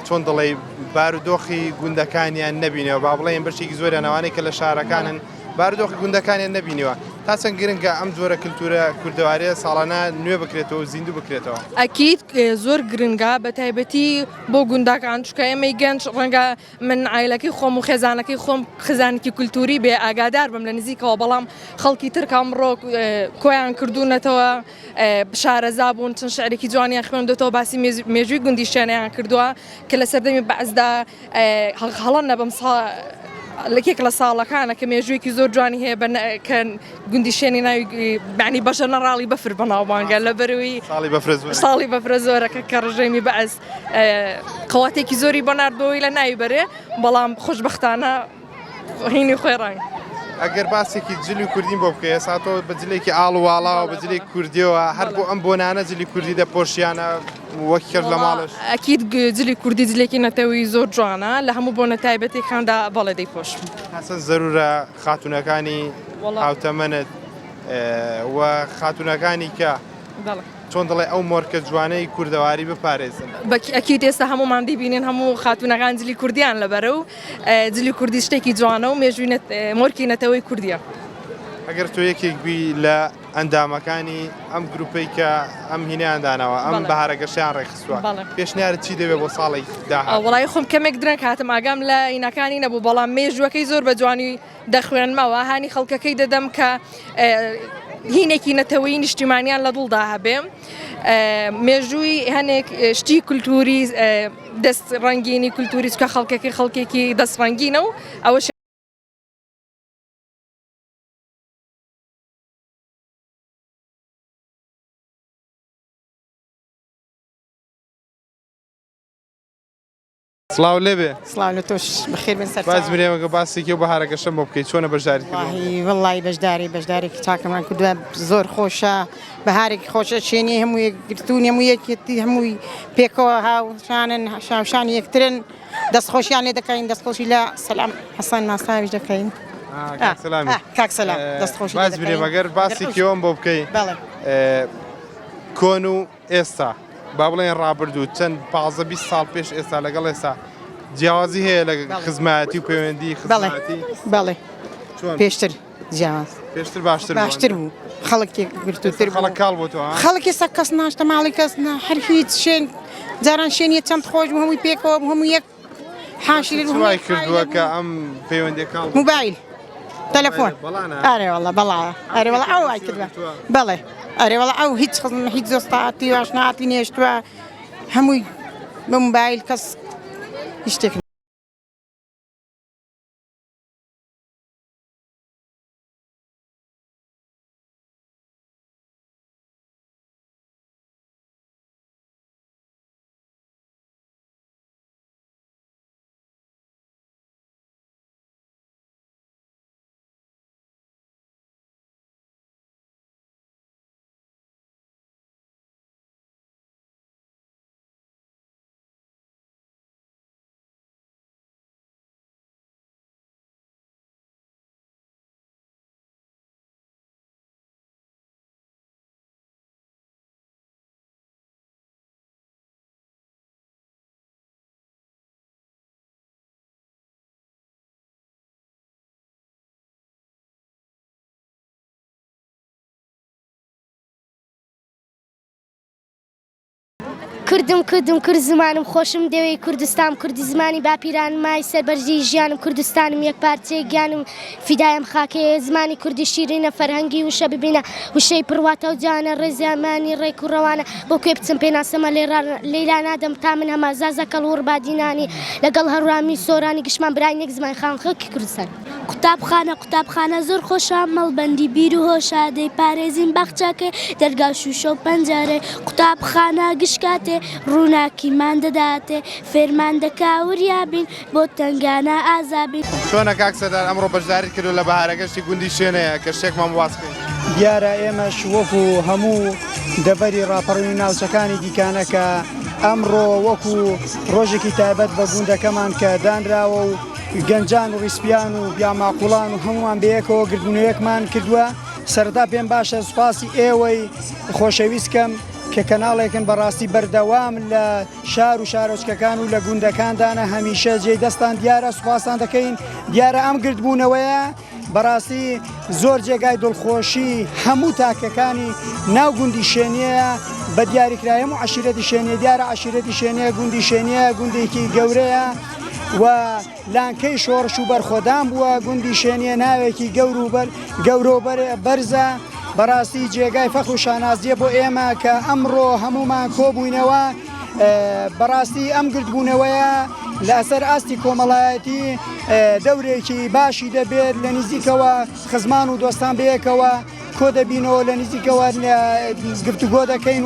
چۆن دەڵێ بارودۆخی گوندەکانیان نەبینەوە با بڵێن بەشێکی زۆریان ئەوانەی کە لە شارەکانن بارودۆخی گوندەکانیان نەبینیوە تا چەند گرنگە ئەم جۆرە کللتورە کوردەوارەیە ساڵانە نوێ بکرێتەوە و زیندوو بکرێتەوە
ئەکیید زۆر گرنگە بە تایبەتی بۆ گوندەکان چکە ئێمەی گەنج ڕەنگە من عیلەکەی خۆم و خێزانەکەی خۆم خزانێکی کولتوری بێ ئاگادار بم لە نزیکەوە بەڵام خەڵکی ترک ئەمڕۆ کۆیان کردوونەتەوە شارەزا بوون چەند شعرێکی جوانیان خوێندێتەوە باسی مێژووی گوندی شوێنیان کردووە کە لە سەردەمی بەعسدا هەڵەن نەبم لەکێک لە ساڵەکانە کە مێژوویەکی زۆر جوانی هەیە کە گوندی شوێنی ناوی بانی بەشە نەڕاڵی بەفر بەناوبانگە لە بەروی ساڵی بەفرە زۆرەکە کە ڕژێمی بەعس قەواتێکی زۆری بۆ نردەوەی لە ناوی بەرێ بەڵام خۆشبەختانە هینی خۆێڕنگ
ئەگەر باسێکی جلی کوردین بۆ بکە ساتۆ بە جلێکی ئاڵواڵاوە بە جلێکی کوردیەوە هەر بۆ ئەم بۆنانە جلی کوردی دەپۆشیانە وەک کرد لە ماڵش
ئەکید جلی کوردی جلێکی نەتەوەی زۆر جوانە لە هەموو بۆنە تایبەتێکاندا بەڵێ دەیپۆش
حەسەن زەرورە خاتونەکانی هاوتەمەنت و خاتونەکانی کە چۆن دەڵێ ئەو مۆرکە جوانەی کوردەواری بپارێزن
ئەکیید ئێستا هەمومان دەبینین هەموو خاتونەکان جلی کوردیان لەبەرە و جلی کوردی شتێکی جوانە و مێژووی مۆرکی نەتەوەی کوردیە
ئەگەر تۆ یەکێکبی لە ئەندامەکانی ئەم گروپەی کە ئەم هینیاندانەوە ئەم بەهارەگەشیان ڕێخستووە پێشنیارت چی دەوێت بۆ ساڵی داهات
وەڵای خۆم کەمێک درەنگ هاتم ئاگام لە ئینەکانی نەبوو بەڵام مێژوەکەی زۆر بە جوانی دەخوێنمەوە هانی خەڵکەکەی دەدەم کە هینێکی نەتەوەی نیشتیمانیان لە دڵدا هەبێ مێژووی هەنێک شتی کولتوری دەست ڕەنگینی کولتوری چکە خەڵکێکی دەست ڕەنگینە و ئەوە
سڵاو لێبێ
سڵاو لە تۆش بەخێر بن سەر
باز برێمەگە باسێکی و بەهارەگەشتم بۆ بکەیت چۆنە بەشداری
وڵی بەشدارێکی چاکەمان کردووە زۆر خۆشە بەهارێکی خۆشە شوێنی هەموو گرتوون هەموو یەکێتی هەمووی پێکەوە هاوشانن شاوشانی یەکترن دەستخۆشیان لێ دەکەین دەستخۆشی لە سەلام حەسەن ماساویش دەکەین کاک سەلام دەستخۆشی
باز برێمەگەر باسێکیەوەم بۆ بکەی کۆن و ئێستا با بڵێن ڕابردوو چەند 15 ساڵ پێش ئێستا لەگەڵ ئێستا جیاوازی هەیە لە خزمەتی و پەیوەندی خزمەتی
بەڵێ پێشتر جیاواز باشتر بوو خەڵکی گرتووتر
خەڵک کاڵ بۆ تۆ
خەڵکی سە کەس ناشتە ماڵی کەس هەر هیچ شوێن جاران شوێنیە چەند خۆش بوو هەمووی پێکەوە هەموو یەک حاشر
وای کردووە کە ئەم پەیوەندی کاڵ
موبایل تەلەفۆن ئارێ وەڵا بەڵایە ئارێ وەڵا ئەو وای کردووە بەڵێ ئەرێ وەڵا ئەو هیچ خزم هیچ دۆستاتی و ئاشناتی نێشتووە هەمووی بە موبایل کەس هیچ شتێک
کورد زمانم خۆشم دەوێ کوردستان کوردی زمانی باپیران مای سەربەرزی ژیانم کوردستانم یەک پارچەی گیانم فیدایم خاکەیە زمانی کوردی شیرینە فەرهەنگی وشە ببینە وشەی پڕواتە و جوانە ڕێزیامانی ڕێک و ڕەوانە بۆ کوێ بچم پێناسەمە لێرا نادەم تا من هەما زازەکەڵ وڕبادینانی لەگەڵ هەڕامی سۆرانی گشتمان براینێک زمان خان خەڵکی کوردستان قوتابخانە زۆر خۆشە مەڵبەندی بیر و هۆشە دەی پارێزین باخچاکێ دەرگا شوشە و پەنجارێ قوتابخانە گشکاتێ ڕووناکیمان دەداتێ فێرمان دەکاوریابین بۆ تنگانە ئازابین
چۆنە کاک سەردار ئەمڕۆ بەشداری کردو لە بەهارەگەشتی گوندی شوێنەیە کە شتێکمان واز بکەین
دیارە ئێمەش وەکو هەموو دەبەری ڕاپەڕوونی ناوچەکانی دیکانە کە ئەمڕۆ وەکو ڕۆژێکی تایبەت بە گوندەکەمان کە دانراوە و گەنجان و ڕیسپیان و بیاماقوڵان و هەمومان بەیەکەوە گردونوەیەکمان کردووە سەرەتا پێم باشە سوپاسی ئێوەی خۆشەویستکەم کە کەناڵێکن بەڕاستی بەردەوام لە شار و شارۆچکەکان و لە گوندەکاندانە هەمیشە جێی دەستان دیارە سوپاسان دەکەین دیارە ئەم گردبوونەوەیە بەڕاستی زۆر جێگای دڵخۆشی هەموو تاکەکانی ناو گوندی شوێنەیە بە دیاریکرایم و عشیرەتی شوێنێ دیارە عشیرەتی شوێنەیە گوندی شوێنەیە گوندێکی گەورەیە و لانکەی شۆڕش و بەرخۆدان بووە گوندی شوێنیە ناوێکی گەورە بەرزە بەڕاستی جێگای فەخر و شانازیە بۆ ئێمە کە ئەمڕۆ هەمومان کۆبووینەوە بەڕاستی ئەم گردبوونەوەیە لە ئەسەر ئاستی کۆمەڵایەتی دەورێکی باشی دەبێت لە نزیکەوە خزمان و دۆستان بەیەکەوە کۆ دەبینەوە لە نزیکەوە گفتوگۆ دەکەین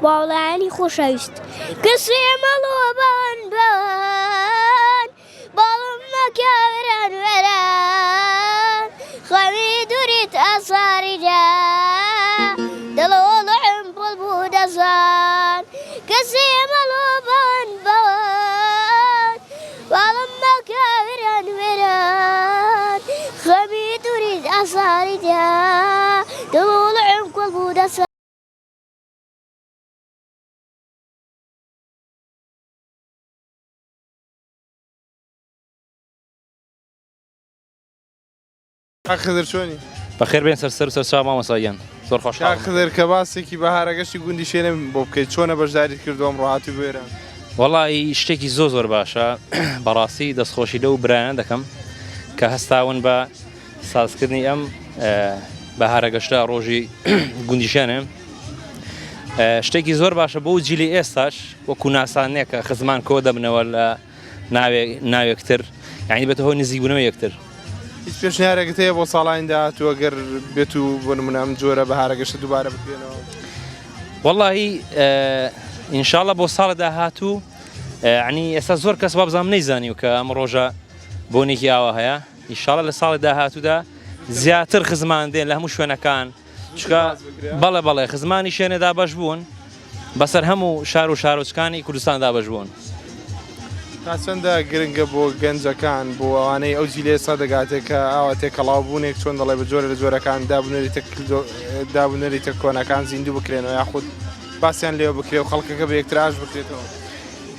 باوڵانی خۆشەویست کەسێ مەڵەوە بەوەن باڵم مەکەوران وەران خەوی دووریت ئاساریدا دڵۆڵەم پڵ بوو دەزان کەسێ مەڵەوە بەوەن باڵم مەکەوران وەران خەوی دووریت
خضر چۆنی
بەخێر بێن سەر سەرچاو مامۆساییان زۆر خۆش
خضر کە باسێکی بەهارەگەشتی گوندی شوێنێ بۆ بکەیت چۆنە بەشداریت کردووە ئەمڕۆ هاتووی بۆ ئێران
وەڵی شتێکی زۆر باشە بەڕاستی دەستخۆشی لەو برایانە دەکەم کە هەستاون بە سازکردنی ئەم بەهارەگەشتە ڕۆژی گوندیشانێ شتێکی زۆر باشە بۆ جیلی ئێستاش وەکو ناسانەیە کە خزمان کۆ دەبنەوە لە ناوێکتر یعنی بێتە هۆی نزیکبوونەوە یەکتر
هیچ پێشنیارێکت هەیە بۆ ساڵانی داهاتوو ئەگەر بێت و بۆ نمونە ئەم جۆرە بەهارەگەشتە دووبارە بکرێنەوە
وەڵی ئینشاڵە بۆ ساڵە داهاتوو عنی ئێستا زۆر کەس بابزانام نەیزانی و کە ئەم ڕۆژە بۆنێکی ئاوا هەیە ئینشاڵە لە ساڵی داهاتوودا زیاتر خزمان دێن لە هەموو شوێنەکان چکە بەڵێ خزمانی شوێنێدا بەش بوون بەسەر هەموو شار و شارۆچکانی کوردستاندا بەش بوون
تا چەندە گرنگە بۆ گەنجەکان بۆ ئەوانەی ئەو جیلێ ئێستا دەگاتێت کە ئاوا تێکەڵاوبوونێک چۆن دەڵێ بە جۆرە لە جۆرەکان دابوونەریتە کۆنەکان زیندوو بکرێنەوە یاخود باسییان لێوە بکرێ و خەڵکەکە بە یەکتراژ بکرێتەوە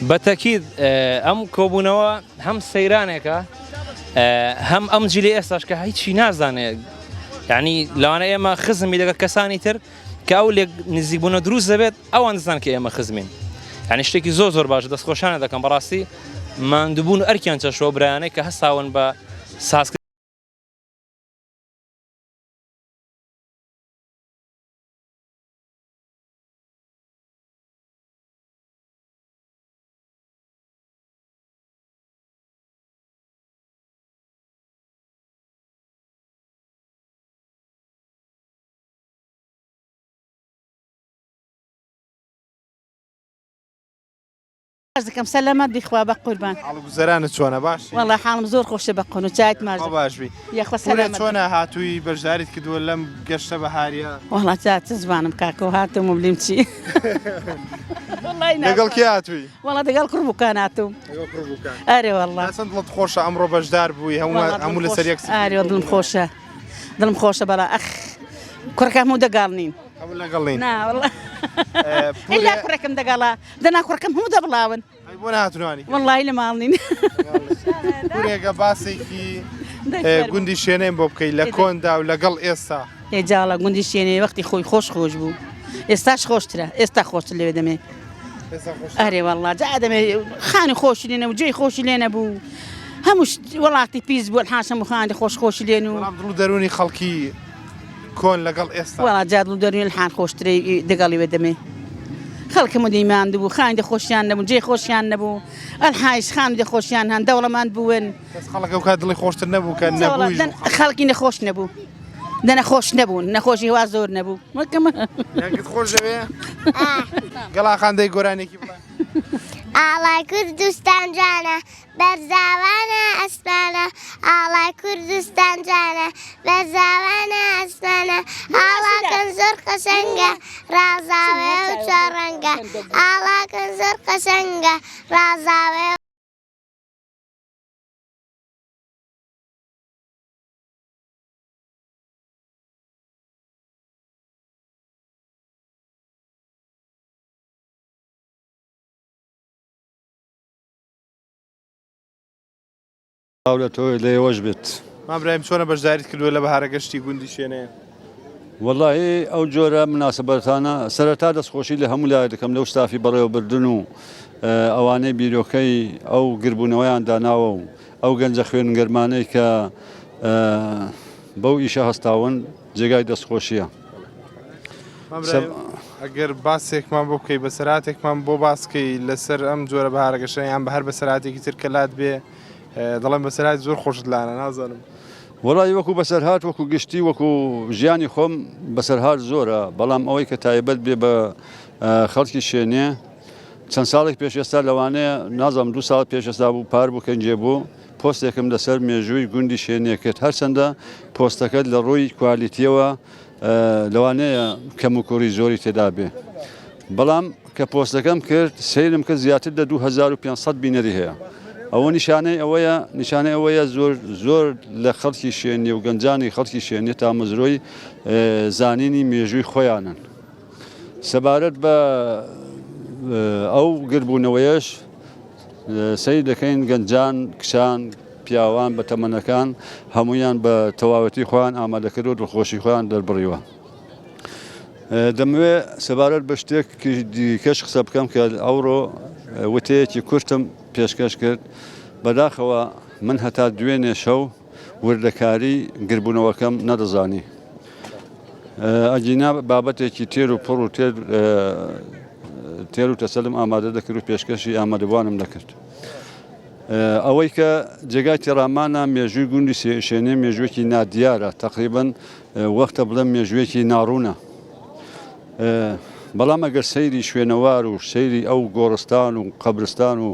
بەتەکید ئەم کۆبوونەوە هەم سەیرانێکە هەم ئەم جیلی ئێستاش کە هیچی نازانێت یعنی لەوانە ئێمە خزمی لەگە کەسانی تر کە ئەو لێک نزیکبوونە دروست دەبێت ئەوان دەزان کە ئێمە خزمین یعنی شتێکی زۆر باشە دەستخۆشانە دەکەم بەڕاستی ماندووبوون و ئەرکیان چەشەوە برایانەی کە هەستاون بە سازکردن
دەکەم سەلامەت بیخوا بە قوربان
گوزەرانت چۆنە باش
وەڵی حاڵم زۆر خۆشە بە قۆن و چایت ماش
باشبی
یەخوا سەلامەت
چۆنە هاتووی بەشداریت کردووە لەم گەشتە بەهاریە
وەڵا چ زمانم کاکە و هاتم و بلیم چی
لەگەڵ کی هاتووی
وەڵا دەگەڵ کوڕبووکان هاتووم ئەرێ وەڵا
چەند دڵت خۆشە ئەمڕۆ بەشدار بووی هەموو لەسەر یەک
ئارێ دڵم خۆشە دڵم خۆشە بەڵا ئەخ کوڕەکە هەموو دەگاڵنین
لەگەڵین
ئەلا کوڕەکەم دەگەڵا دەنا کوڕەکەم هەموو دەبڵاون
بۆ نهاتوانی
وەڵی لە ماڵنین
ورێگە باسێکی گوندی شوێنێن بۆ بکەیت لە کۆندا و لەگەڵ ئێستا
ێجاڵە گوندی شوێنێ وەختی خۆی خۆش بوو ئێستاش خۆشترە ئێستا خۆشتر لێ دەمێ ئەرێ وەڵا جا دەمێ خانی خۆشی لێنە و جێی خۆشی لێنە بوو هەموو وڵاتی پیس بوو حاشەم و خانی خۆشی لێن و
دڵ دەرونی خەڵکی کۆن لەگەڵ ئێستا
وەڵا جا دڵ دەرونی حان خۆشتری دەگەڵی وێ دەمێ خەڵکم دەیمان بوو خانی دەخۆشیان نەبوو جێ خۆشیان نەبوو ئەلحایش خان دەخۆشیان هەن دەوڵەماند بوون
خەڵک ئەو کات دڵی خۆشتر نەبوو کە نەبووی
خەڵکی نەخۆش نەبوو دەنەخۆش نەبوون نەخۆشی وا زۆر نەبوو
خۆش دەوێ گەڵاخاندەی گۆرانێکی بڵێ
ئاڵای کوردستان جانە بەرزاوانە ئەسمانە ئاڵای کوردستان جانە بەرزاوانە ئەسمانە ئاڵاکەن زۆر قەشەنگە ڕازاوێ و چۆڕەنگە ئاڵاکەن زۆر قەشەنگە ڕازاوێ
هاولەتەوەی لێوەش بێت
مامبرایم چۆنە بەشداریت کردووە لە بەهارەگەشتی گوندی شوێنێ
وەڵی ئەو جۆرە مناسبەتانە سەرەتا دەستخۆشی لە هەموو لای دەکەم لەو ستافی بەڕێوەبردن و ئەوانەی بیرۆکەی ئەو گربوونەوەیان داناوە و ئەو گەنجە خوێنگەرمانەی کە بەو ئیشە هەستاون جێگای دەستخۆشیە
ئەگەر باسێکمان بۆ بکەی بەسەراتێکمان بۆ باسکەی لەسەر ئەم جۆرە بەهارەگەشتیان بە هەر بەسەراتێکی تر کە لات بێ دەڵێن بەسەرات زۆر خۆشت لاانە نازانم
وەڵی وەکو بەسەرهات وەکو گشتی وەکو ژیانی خۆم بەسەرهات زۆرە بەڵام ئەوەی کە تایبەت بێ بە خەڵکی شوێنێ چەند ساڵێک پێش ئێستا لەوانەیە نازانم 2 ساڵ پێش ئێستا بوو پار بوو کەنجێ بوو پۆستێکم لەسەر مێژووی گوندی شوێنێ کرد هەرچەندە پۆستەکەت لە ڕووی کوالیتیەوە لەوانەیە کەم و کوڕی زۆری تێدا بێ بەڵام کە پۆستەکەم کرد سەیرم کرد زیاتر لە 2500 بینەری هەیە ئەوە نیشانەی ئەوەیە زۆر لە خەڵکی شوێنی و گەنجانی خەڵکی شوێنی تا مزرۆی زانینی مێژووی خۆیانن سەبارەت بە ئەو گربوونەوەیەش سەیر دەکەین گەنجان کچان پیاوان بە تەمەنەکان هەمویان بە تەواوەتی خۆیان ئامادەکرد و دڵخۆشی خۆیان دەربڕیوە. دەمەوێت سەبارەت بە شتێکی دیکەش قسە بکەم کە ئەوڕۆ وتەیەکی کورتم پێشکەش کرد بەداخەوە من هەتا دوێنێ شەو وردەکاری گربوونەوەکەم نەدەزانی. ئەجینا بابەتێکی تێر و پڕ و تێر و تەسەلم ئامادە دەکرد و پێشکەشی ئامادەبوانم دەکرد. ئەوەی کە جێگای تێڕامانە مێژووی گوندی شوێنێ مێژوێکی نادیارە تقریبەن وەختە بڵێم مێژوێکی ناڕوونە. بەڵام ئەگەر سەیری شوێنەوار و سەیری ئەو گۆڕستان و قەبرستان و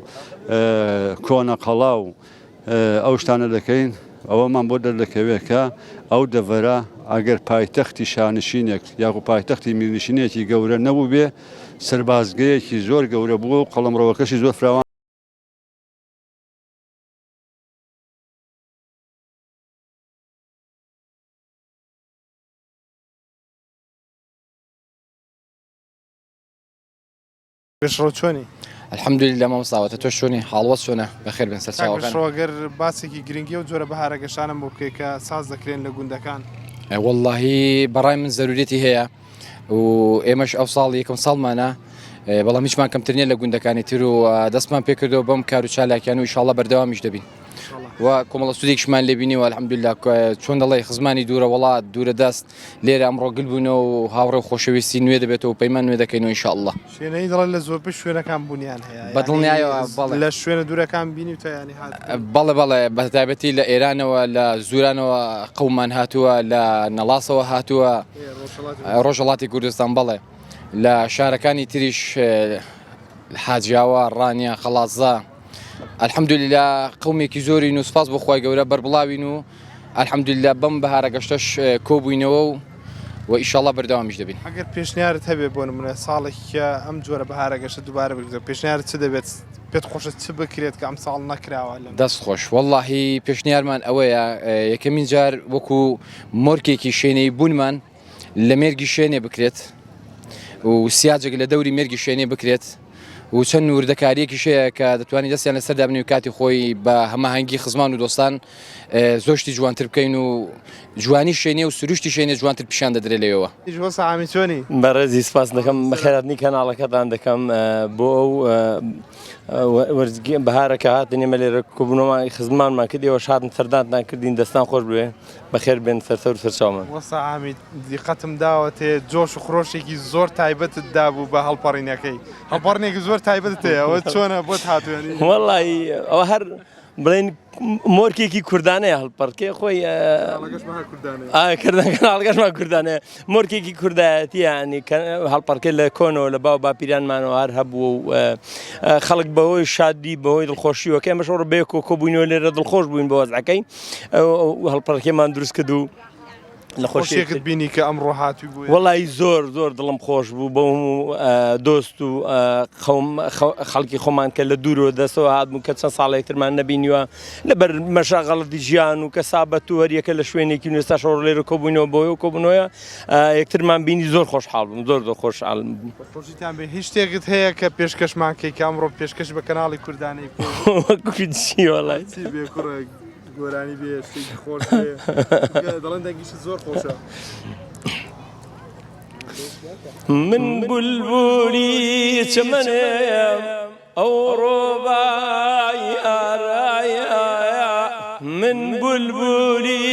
کۆنە قەڵا و ئەو شتانە دەکەین ئەوەمان بۆ دەردەکەوێت کە ئەو دەڤەرە ئەگەر پایتەختی شانشینێک یاخو پایتەختی میرنشینێکی گەورە نەبوو بێ سەربازگەیەکی زۆر گەورە بووە و قەڵەمڕەوەکەشی زۆر فراوان
پێشڕۆ چۆنی؟
الحەمدولیلا مامۆستاوەتە تۆ چۆنی حاڵوەت چۆنە بەخێر بن سەرچاوەکان.
پێشڕۆگەر باسێکی گرنگی و جۆرە بەهارە گەشانم بۆ بکەی کە ساز دەکرێن لە گوندەکان.
وەڵڵاهی بەڕای من زەروریەتی هەیە و ئێمەش ئەو ساڵ یەکەم ساڵمانە بەڵام هیچمان کەمترنیە لە گوندەکانی تر و دەستمان پێکردەوە بەم کار و چالاکیان و ئینشاڵڵا بەردەوامیش دەبین. و کۆمەڵە سوودێکشمان لێبینی و الحەمدولیلا چۆن دەڵێ خزمانی دوورە وڵات دوورە دەست لێرە ئەمڕۆ گل بوونەوە و هاوڕێ و خۆشەویستی نوێ دەبێتەوە و پەیمان نوێ دەکەین و ئینشاءڵڵا.
شوێنەی دەڵێن لە زۆربەی شوێنەکان بوونیان هەیە
بەدڵنیایەوە
لە شوێنە دوورەکان بینی و تایانی هات.
بەڵێ بە تایبەتی لە ئێرانەوە لە زورانەوە قەومان هاتووە لە نەڵاسەوە هاتووە ڕۆژهەڵاتی کوردستان بەڵێ لە شارەکانی تریش حاجیاوە ڕانیا خەڵازە الحەمدولیلا قەومێکی زۆری و سوپاس بۆ خۆی گەورە بەربڵاوین و الحەمدولیلا بەم بەهارە گەشتەش کۆبووینەوە و ئیشاڵڵا بەردەوامیش دەبین.
ئەگەر پێشنیارت هەبێ بۆ نمونە ساڵێکی کە ئەم جۆرە بەهارە گەشتە دووبارە بکرێت پێشنیارت چ دەبێت پێت خۆشە چ بکرێت کە ئەم ساڵ نەکراوە؟
دەست خۆش وەڵڵاهی پێشنیارمان ئەوەیە یەکەمین جار وەکو مۆرکێکی شوێنەی بوونمان لە مێرگی شوێنێ بکرێت و سیاجێک لە دەوری مێرگی شوێنێ بکرێت و چەند وردەکاریەکی شەیە کە دەتوانانی دەستیان لەسەردا بنێ و کاتی خۆی بە هەماهەنگی خزمان و دۆستان زۆشتی جوانتر بکەین و جوانی شوێنێ و سروشتی شوێنێ جوانتر پیشان دەدرێت لەوێەوە.
سامی چۆنی؟
بەڕێزی سپاس دەکەم بەخێراتنی کەناڵەکەتان دەکەم بۆ ئەو بەهارەکە هاتن ئێمە لێرە کۆبوونەوەمان خزمانمان کردیەوە شادن سەردانتان کردین دەستان خۆش بوێ بەخێر بێن سەرسەر و سەرچاومان.
وەسامی دیقەتم داوەتێ جۆش و خڕۆشێکی زۆر تایبەتت دابوو بە هەڵپەڕینەکەی هەڵپەڕینێکی زۆر تایبەت هەیە ئەوە چۆنە بۆت هاتوێنی؟
وەڵڵی ئەوە هەر بڵێن مۆرکێکی کوردانەیە هەڵپەڕکێ خۆی کردەکەناڵگەشمان کوردانەیە مۆرکێکی کوردایەتیە ینی هەڵپەڕکێ لە کۆنەوە لە باو باپیرانمانەوە هەر هەبووە و خەڵک بەهۆی شادی بەهۆی دڵخۆشیوە کە ئێمەش ڕۆ بەیەک کۆبووینەوە لێرە دڵخۆش بووین بە وەزعەکەی هەڵپەڕکێمان دروست کرد و لە
خۆشیەکەت بینی کە ئەمڕۆ هاتووی بووی؟
وەڵی زۆر زۆر دڵم خۆش بوو بۆ دۆست و خەڵکی خۆمان کە لە دوورەوە دەستەوە هاتبوون کە چەند ساڵێکترمان نەبینیوە لەبەر مەشاغەڵەتی ژیان و کەسابەت و هەریەکە لە شوێنێکی نوێستا شەڕ لێرە کۆبوونەوە بۆیە کۆبوونەوەیە یەکترمان بینی زۆر خۆشحاڵ بووم زۆر خۆشحاڵ بووم.
خۆشیتان بێ هیچ شتێکت هەیە کە پێشکەشمان کەی کە ئەمڕۆ پێشکەش بە کەناڵی کوردانەی
کوردچی وەڵی
گۆرانی بێ شتێکی خۆش دەڵێن دەنگیشت زۆر خۆشە.
من بولبولی چەمەنێم ئەو ڕۆبای ئارایە من بولبولی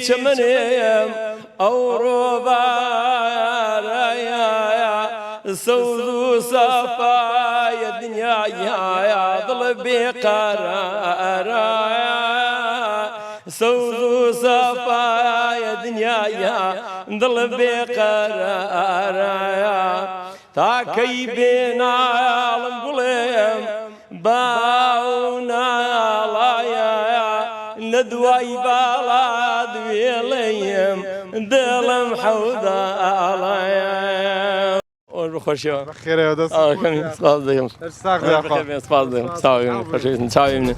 چەمەنێم ئەو ڕۆبای ئارایە سەوز و سەفایە دنیایە دڵ بێقەرارایە سەوز و سەفایە دنیایە دڵ بێقەرارایە تاکەی بێناڵم گوڵێم باو ناڵایە لە دوای باڵا دوێڵەیم دڵم حەوداڵایە. خۆشیەوە
بەخێرەوە دەست
سپاس دەکەم سپاس دەکەم خۆشەویستم چاوی منە.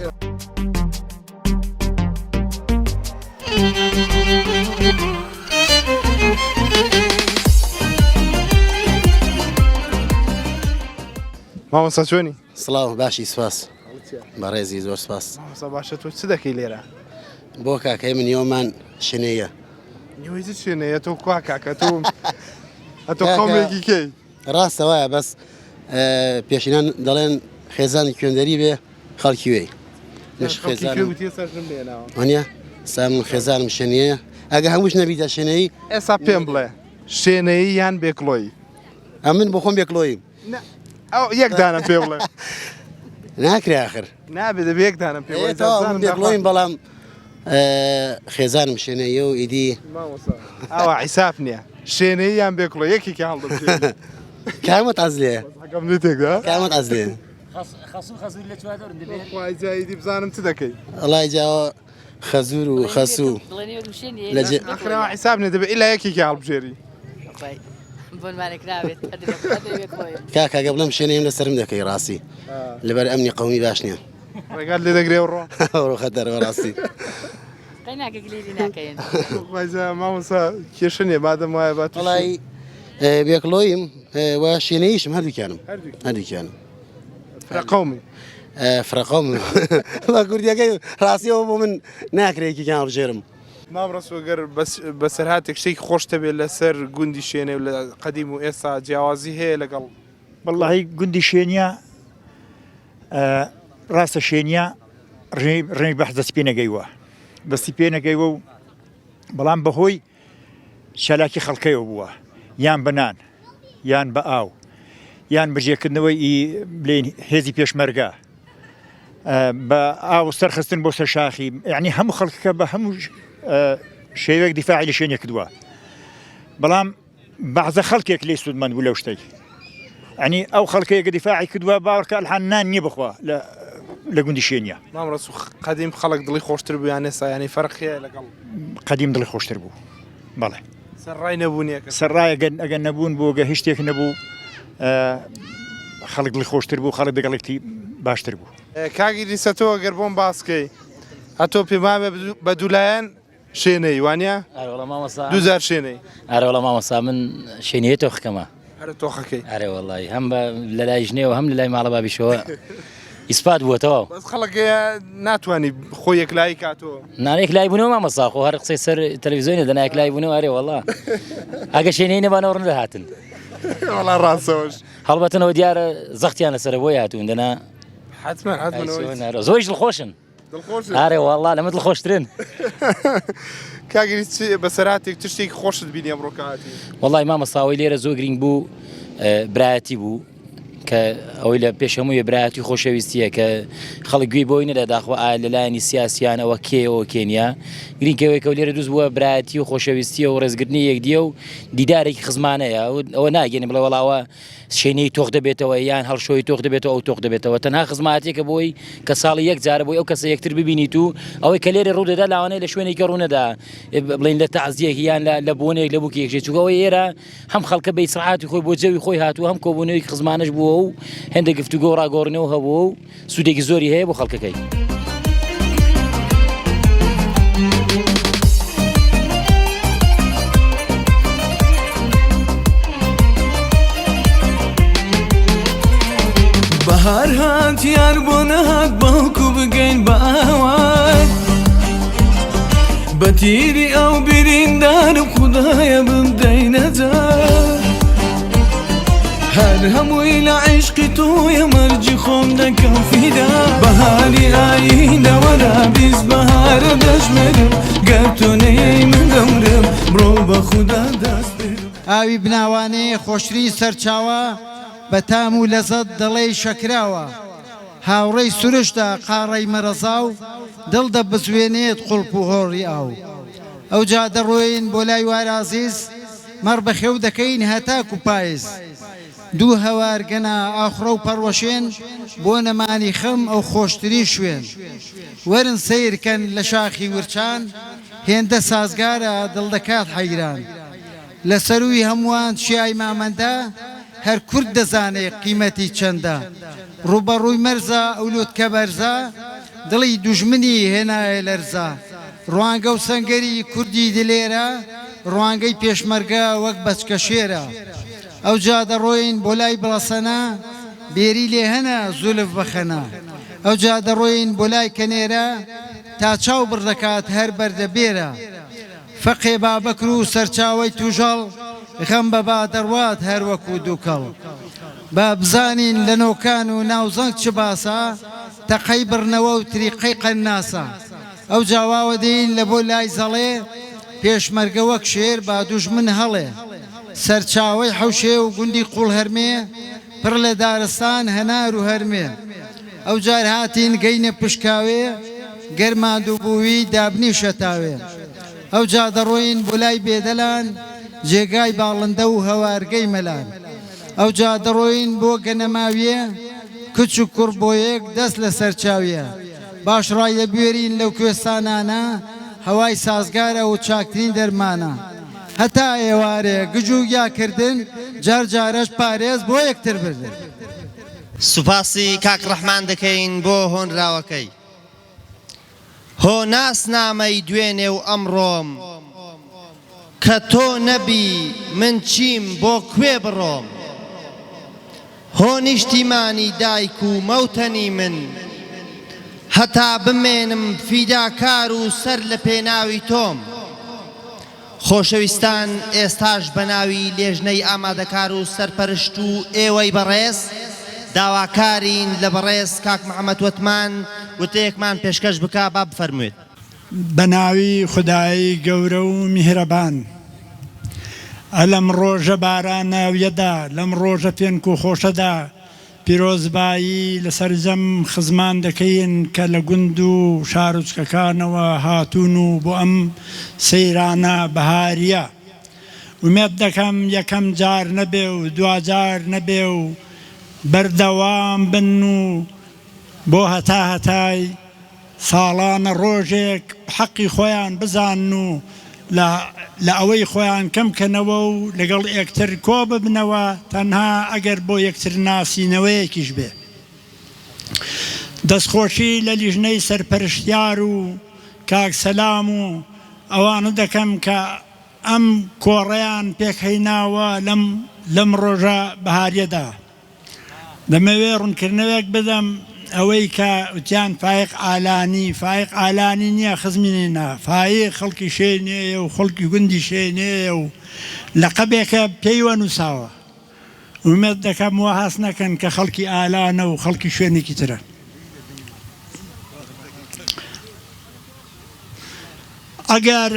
مامۆستا چۆنی؟
سڵاو باشی سپاس.
بەڕێزی زۆر سپاس
باشە تۆ چ دەکەی لێرە
بۆ کاکەی من نیۆمان شنەیە
نیوەی شوێنەیە تۆ کوا کاکە تۆ ئەتۆ قەومێکی کەی
ڕاستەوەیە بەس پێشینان دەڵێن خێزانی خوێندەری بێ خەڵکی وێی وانە سام خێزانم شوێنەیە ئەگە هەمووش نەبیتە شوێنەی
ئێستا پێم بڵێ شوێنەیە یان بێکڵۆی
ئەمن بۆ خۆم بێکڵۆیم
ئەو یەکدانە پێ بڵێ
ناکرێ آخر
نابێت دەبێ یەکدانم پێ
بێکڵۆیم بەڵام خێزانم شوێنەیە و ئیدی
ئەوە عیساف نییە شوێنەیە یان بێکڵۆ یەکێکی هەڵدە
کامەت ئەز لێ کامەت ئەز لێ
خی بزانم چ دەکەی
ئەڵای جاوە خەزور و خەسوو
حساب نێ دەبێت ئیلا یەکێکی هەڵبژێری
کاکە بڵم شوێنەیەم لەسرم دەکەی ڕاستی لەبەر ئەمنی قەومی باش نییە
ڕێگات لێ دەگرێ
ڕۆخە دەرەوە ڕاستی
مامۆستا کێشە نیە بادەم وایە بات
وڵی بێکڵۆیم و شوێنەیەشم هەردووکیانم هەردووکیانم
فرەقەومی
فرەقەوم کوردیەکەی ڕاستیەوە بۆ من ناکرێکیان هەڵبژێرم
مامڕۆسۆگەر بەسەرهاتێک شتێکی خۆشتە بێت لەسەر گوندی شوێنێ لە قەدیم و ئێستا جیاوازی هەیە لەگەڵ
بەڵی گوندی شوێنە ڕاستە شوێنە ڕێی بەح دەست پێ نەگەیوە دەستی پێ نەگەیوە و بەڵام بەهۆی شالاکی خەڵکەیەوە بووە یان بەنان یان بە ئاو یان بەجێکردنەوەی بڵێن هێزی پێشمەرگە بە ئاو سەرخستن بۆ سەر شاخی یعنی هەموو خەڵکەکە بە هەموو شێوەیەک دیفاعی لە شوێنێ کردووە بەڵام بەعزە خەڵکێک لێ سوودمەند بوو لەو شتەی ئەنی ئەو خەڵکەیەکە دیفاعی کردووە باوەڕکە ئەلحان نان نییە بخوا لە گوندی شوێنە
مامڕۆس قەدیم خەڵک دڵی خۆشتر بوو یان ئێستا ینی فەرقیە لەگەڵ
قەدیم دڵی خۆشتر بوو بەڵێ
سەرڕای نەبوونیە
سەرڕای ئەگەر نەبوون بۆ گە هیچ شتێک نەبوو خەڵک دڵی خۆشتر بوو خەڵک دەگەڵێکی باشتر بوو
کاگیری سەتەوە گەر بۆم باسکەی ئەتۆ پێما بە دوولایەن شوێنەی وانە دوزار شوێنەی
ئارەوەڵە مامەسا من شوێنەیە تۆخەکەمە
هەرە تۆخەکەی
ئەرێ وەڵی هەم لە لای ژنێەوە هەم لە لای ماڵە بابیشەوە ئیسپات بووەتەوە
بەس خەڵکەیە ناتوانانی خۆی یەکلایی کاتەوە
نانێک لای بوونەوە مامەسا خۆ هەر قسەی سەر تەلەڤیزیۆنە دەنایەک لای بوونەوە ئەرێ وەڵا ئەگە شوێنەی نەبانەوە ڕەن هاتن
وەڵا ڕاستەوەش
هەڵبەتەوە دیارە زەختیان لەسەر بۆی هاتوون دەنا
حتمما
زۆریش دڵخۆشن ئارێ وەڵا لەمە دڵخۆشترن
کاگیری بەسەراتێک تشتێکی خۆشت بینی ئەمڕۆ کاتی
وەڵی مامەساوی لێرە زۆر گرنگ بوو برایەتی بوو کە ئەوەی لە پێش هەمووی برایەتی خۆشەویستیە کە خەڵک گوێی بۆی نەدا داخوا ئایا لەلایەنی سیاسیانەوە کێەوە کێنیا گرینکەوەی کە لێرە دروست بووە برایەتی و خۆشەویستیە و ڕێزگرتنی یەکدیە و دیدارێکی خزمانەیە ئەوە ناگەێنی بڵێ وەڵاوە شوێنەی تۆخ دەبێتەوە یان هەڵشۆی تۆخ دەبێتەوە ئەو تۆخ دەبێتەوە تەنها خزماتێکە بۆی کە ساڵی یەک جارە بۆی ئەو کەسە یەکتر ببینیت و ئەوەی کە لێرە ڕوودەدا لاوانەیە لە شوێنێکە ڕوونەدا بڵین لە تەعزیەک یان لە بۆنێک لە بووکێکژێ چووکەوەی ئێرە هەم خەڵکە بە ئیسراحاتی خۆی بۆ جەوی خۆی هاتووە هەم کۆبوونەوەی خزمانش بووە و هەندێک گفتوگۆ و ڕاگۆڕنەوە هەبووە و سوودێکی زۆری هەیە بۆ خەڵکەکەی
بەهار هات یار بۆ نەهات باوکو بگەین بە ئاوات بە تیری ئەو بریندارم خودایە بمدەینەجار هەر هەمووی لە عیشقی تۆیە مەرجی خۆم دەکەم فیدا بەهاری ئایینەوەدا بیست بەهارە دەژمێرم گەر تۆ نەیەی من دەمرم بڕۆ بە خودا دەست بێرم
ئاوی بناوانەیە خۆشترین سەرچاوە بە تام و لەزەت دەڵێی شەکراوە هاوڕێی سروشدا قاڕەی مەرەزاو دڵ دەبزوێنێت قوڵپ و هۆڕی ئاو ئەو جا دەڕۆین بۆ لای وارازیز مەڕ بەخێو دەکەین هەتاک و پایز دوو هەوارگەنە ئاخڕە و پەڕوەشێن بۆ نەمانی خەم ئەو خۆشتری شوێن وەرن سیرکەن لە شاخی ورچان هێندە سازگارە دڵ دەکات حەیران لە سەروی هەمووان شیای مامەندە هەر کورد دەزانێت قیمەتی چەندە ڕوبەڕووی مەرزە ئەولوتکە بەرزە دڵی دوژمنی هێنایە لەرزە ڕوانگە و سەنگەری کوردی دلێرە ڕوانگەی پێشمەرگە وەک بەچکە شێرە ئەو جا دەڕۆین بۆ لای بڵەسەنە بێری لێ هەنە زولف بەخەنە ئەو جا دەڕۆین بۆ لای کەنێرە تا چاو بڕدەکات هەر بەردەبێرە فەقێ بابەکر و سەرچاوەی توژەڵ غەم بە بادەڕوات هەر وەکو دووکەڵ با بزانین لە نۆکان و ناوزەنگ چ باسە تەقەی بڕنەوە و تریقەی قەنناسە ئەو جاواوە دێین لە بۆ لای زەڵێ پێشمەرگە وەک شێر با دوژمن هەڵێ سەرچاوەی حەوشێ و گوندی قوڵ هەرمێ پڕ لە دارستان هەنار و هەرمێ ئەو جار هاتین گەینە پشکاوێ گەرماندوو بووی دابنی شەتاوێ ئەو جا دەڕۆین بۆ لای بێدەلان جێگای باڵندە و هەوارگەی مەلان ئەو جا دەڕۆین بۆ گەنەماویە کچ و کوڕ بۆ یەک دەست لە سەرچاویە باش ڕای دەبوێرین لەو کوێستانانە هەوای سازگارە و چاکترین دەرمانە هەتا ئێوارێ گج و یاکردن جار جارەش پارێز بۆ یەکتر بردن
سوپاسی کاک ڕەحمان دەکەین بۆ هۆنراوەکەی هۆ ناسنامەی دوێنێ و ئەمڕۆم کە تۆ نەبی من چیم بۆ کوێ بڕۆم هۆ نیشتیمانی دایک و مەوتەنی من هەتا بمێنم فیداکار و سەر لە پێناوی تۆم خۆشەویستان ئێستاش بە ناوی لێژنەی ئامادەکار و سەرپەرشت و ئێوەی بەڕێز داواکارین لە بەڕێز کاک محەممەد وەتمان وتەیەکمان پێشکەش بکا با بفەرموێت
بە ناوی خودایی گەورە و میهرەبان ئەلەم ڕۆژە باراناویەدا لەم ڕۆژە پێنک و خۆشەدا پیرۆزبایی لەسەر جەم خزمان دەکەین کە لە گوند و شارۆچکەکانەوە هاتوون و بۆ ئەم سەیرانە بەهاریە ومێت دەکەم یەکەم جار نەبێ و دوجار نەبێ و بەردەوام بن و بۆ هەتا هەتای ساڵانە ڕۆژێک حەقی خۆیان بزان و لە ئەوەی خۆیان کەمکەنەوە و لەگەڵ یەکتر کۆ ببنەوە تەنها ئەگەر بۆ یەکتر ناسینەوەیەکیش بێ دەستخۆشی لە لیژنەی سەرپەرشتیار و کاک سەلام و ئەوانە دەکەم کە ئەم کۆڕەیان پێکهێناوە لەم ڕۆژە بەهاریەدا دەمەوێ ڕوونکردنەوەیەک بدەم ئەوەی کە وتیان فایق ئالانی نییە خزمینێنە فایق خەڵکی شوێنێ و خەڵکی گوندی شوێنێ و لەقەبێکە پێیوە نووساوە ومێت دەکەم وە هەست نەکەن کە خەڵکی ئالانە و خەڵکی شوێنێکی ترە ئەگەر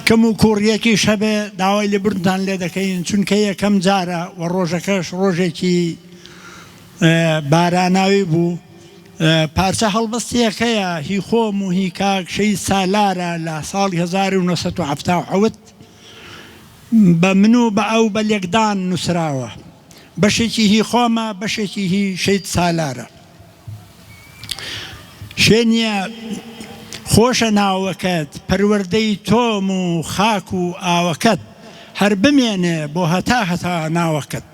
کەم و کوڕیەکی شەبێ داوای لێبوردتان لێ دەکەین چونکە یەکەم جارە و ڕۆژەکەش ڕۆژێکی باراناوی بوو پارچە هەڵبەستیەکەیە هی خۆم و هی کاکشەی سالارە لە ساڵی 1970 بە من و بە ئەو بە لێکدان نووسراوە بەشێکی هی خۆمە بەشێکی هی شەید سالارە شوێنیە خۆشە ناوەکەت پەروەردەی تۆم و خاک و ئاوەکەت هەر بمێنێ بۆ هەتا ناوەکەت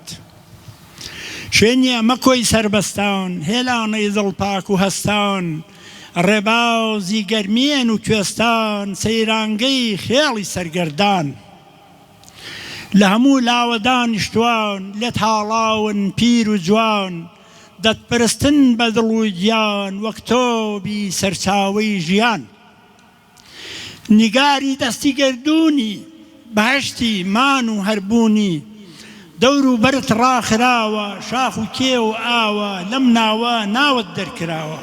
شوێنیە مەکۆی سەربەستان هێلانەی دڵپاک و هەستان ڕێبازی گەرمیێن و کوێستان سەیرانگەی خێڵی سەرگەردان لە هەموو لاوەدان نیشتوان لێت هاڵاون پیر و جوان دەتپرستن بە دڵ و گیان وەک تۆبی سەرچاوەی ژیان نیگاری دەستی گردوونی بەهەشتی مان و هەربوونی دەور و بەرت ڕاخراوە شاخ و کێ و ئاوە لەم ناوە ناوت دەرکراوە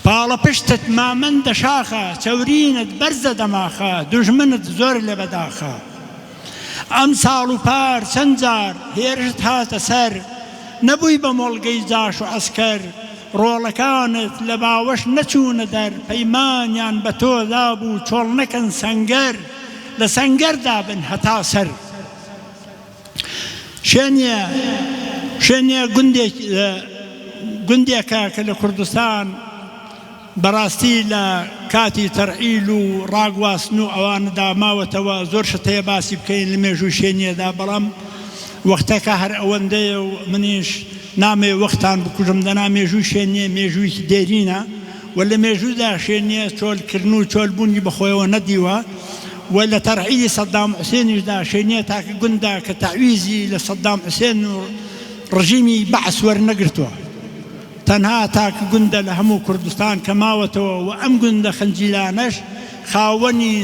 پاڵە پشتت مامەندە شاخە چەورینت بەرزە دەماخە دوژمنت زۆر لە بەداخە ئەم ساڵ و پار چەند جار هێرشت هاتە سەر نەبووی بە مۆڵگەی جاش و ئەسکەر ڕۆڵەکانت لە باوەش نەچوونە دەر پەیمانیان بە تۆ دابوو چۆڵ نەکەن سەنگەر لە سەنگەردا بن هەتا سەر شوێنیە گوندێکە کە لە کوردستان بەڕاستی لە کاتی تەرعیل و ڕاگواستن و ئەوانەدا ماوەتەوە زۆر شتەیە باسی بکەین لە مێژووی شوێنیەدا بەڵام وەختەکە هەر ئەوەندەیە و منیش نامێ وەختان بکوژم دەنا مێژووی شوێنیە مێژووی دێرینە و لە مێژوودا شوێنیە چۆلکردن و چۆلبوونی بەخۆیەوە نەدیوە و لە تەرعیلی سەدام حوسێنیشدا شوێنیە تاکە گوندا کە تەعویزی لە سەدام حوسێن و ڕژیمی بەعس وەرنەگرتووە تەنها تاکە گوندە لە هەموو کوردستان کە ماوەتەوە و ئەم گوندە خەنجیلانەش خاوەنی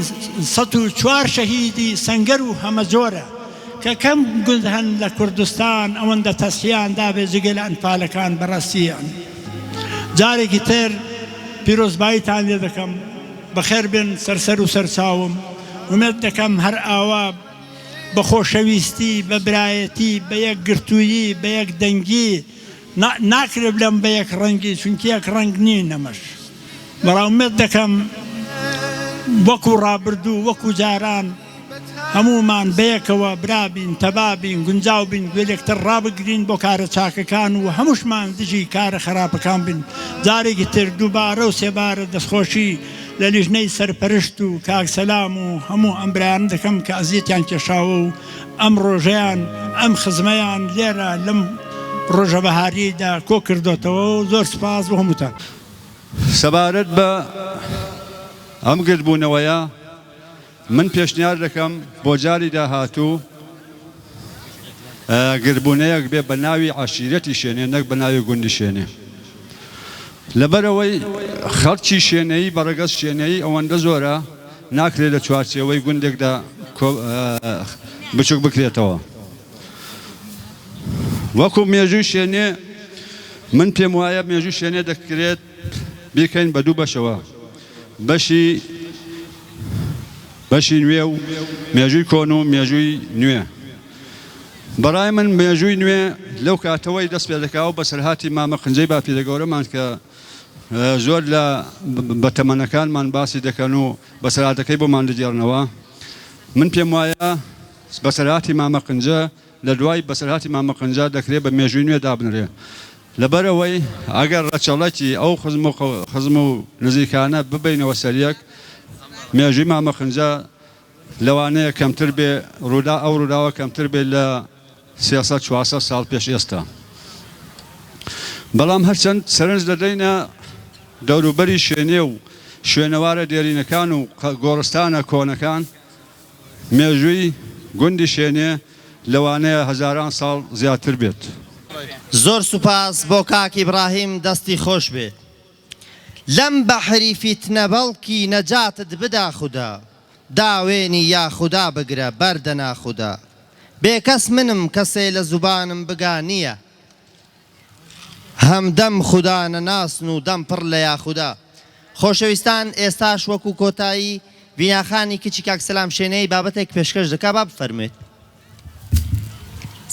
104 شەهیدی سەنگەر و هەمەجۆرە کە کەم گوند هەن لە کوردستان ئەوەندە تەسخیان دابێ جگە لە ئەنفالەکان بەڕاستیان. جارێکی تر پیرۆزباییتان لێ دەکەم بەخێر بێن سەرسەر و سەرچاوم ومێت دەکەم هەر ئاوا بە خۆشەویستی بە برایەتی بە یەک گرتوویی بە یەک دەنگی ناکرێ بلەم بە یەک ڕەنگی چونکە یەک ڕەنگ نین نەمەش بەڵام ومێت دەکەم وەکو ڕابردوو وەکو جاران هەمومان بەیەکەوە برابین تەبابین گونجاو بین گوێلێکتر ڕابگرین بۆ کارە چاکەکان و هەمووشمان دژی کارە خراپەکان بین. جارێکی تر دووبارە و سێبارە دەستخۆشی لە لیژنەی سەرپەرشت و کاکسەلام و هەموو ئەم برایان دەکەم کە ئەزیەتیان کێشاوە و ئەم ڕۆژەیان ئەم خزمەیان لێرە لەم ڕۆژە بەهاریدا کۆ کردوتەوە و زۆر سپاس بۆ هەمووتان.
سەبارەت بە ئەم گرتبوونەوەیە من پێشنیار دەکەم بۆ جاری داهاتوو گربوونەیەک بێ بە ناوی عەشیرەتی شوێنێ نەک بە ناوی گوندی شوێنێ لەبەرەوەی خەڵکی شوێنەیی بەڕێگەز شوێنەیی ئەوەندە زۆرە ناکرێت لە چوارچێوەی گوندێکدا بچووک بکرێتەوە. وەکو مێژووی شوێنێ من پێم وایە مێژووی شوێنێ دەکرێت بیکەین بە دوو بەشەوە بەشی نوێ و مێژووی کۆن و مێژووی نوێ. بەڕای من مێژووی نوێ لەو کاتەوەی دەست پێ دەکا و بەسەرهاتی مامە قنجەی باپیرەگەورەمان کە زۆر لە بەتەمەنەکانمان باسی دەکەن و بەسەرهاتەکەی بۆمان دەجێڕنەوە من پێم وایە بەسەرهاتی مامە قنجە لە دوای بەسەرهاتی مامە قنجە دەکرێت بە مێژووی نوێ دابنرێ لەبەرەوەی ئەگەر ڕەچەڵەتی ئەو خزم و نزیکانە ببینەوە سەریەک مێژووی مامە قنجە لەوانەیە کەمتر بێ ئەو ڕووداوە کەمتر بێت لە 300-400 ساڵ پێش ئێستا. بەڵام هەرچەند سەرنج دەدەینە دەوروبەری شوێنێ و شوێنەوارە دێرینەکان و گۆڕستانە کۆنەکان مێژووی گوندی شوێنێ لەوانەیە هەزاران ساڵ زیاتر بێت.
زۆر سوپاس بۆ کاک ئیبراهیم دەستی خۆش بێت. لەم بەحری فیتنە بەڵکی نەجاتت بدا خودا داوێنی یا خودا بگرە بەردە ناخودا بێکەس منم کەسێ لە زوبانم بگانیە هەم دەم خودا نەناسن و دەم پڕ لە یاخودا. خۆشەویستان ئێستاش وەکو کۆتایی ڤیناخانی کچی کاکسەلام شوێنەی بابەتێک پێشکەش دەکا با بفەرموێت.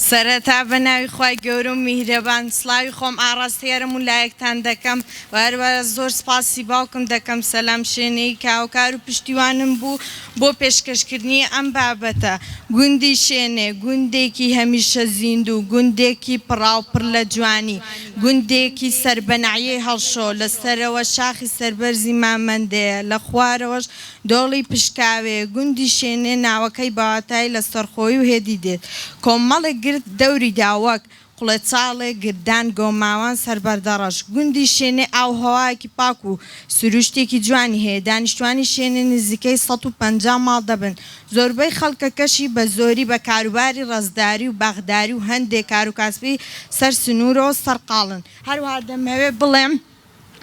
سەرەتا بە ناوی خوای گەورە و میهرەبان سڵاوی خۆم ئاڕاستێرم و لایەکتان دەکەم و هەروەها زۆر سپاسی باوکم دەکەم سەلام شوێنەی کاوکار و پشتیوانم بوو بۆ پێشکەشکردنی ئەم بابەتە. گوندی شوێنێ گوندێکی هەمیشە زیندوو گوندێکی پڕاوپڕ لە جوانی گوندێکی سەربەنایەی هەڵشۆ لەسەرەوە شاخی سەربەرزی مامەندەیە لە خوارەوەش دۆڵی پشکاوێ. گوندی شوێنێ ناوەکەی باواتای لە سەرخۆی و هێدی دێت کۆمەڵێک گرت دەوری داوەک قوڵەچاڵێک گردان گۆماوان سەربەردەڕەش. گوندی شوێنێ ئاوهەوایەکی پاک و سروشتێکی جوانی هەیە. دانیشتوانی شوێنێ نزیکەی 150 ماڵ دەبن. زۆربەی خەڵکەکەشی بە زۆری بە کاروباری ڕەزداری و باغداری و هەندێک کار و کاسبی سەر سنوورەوە سەرقاڵن. هەروەها دەمەوێت بڵێم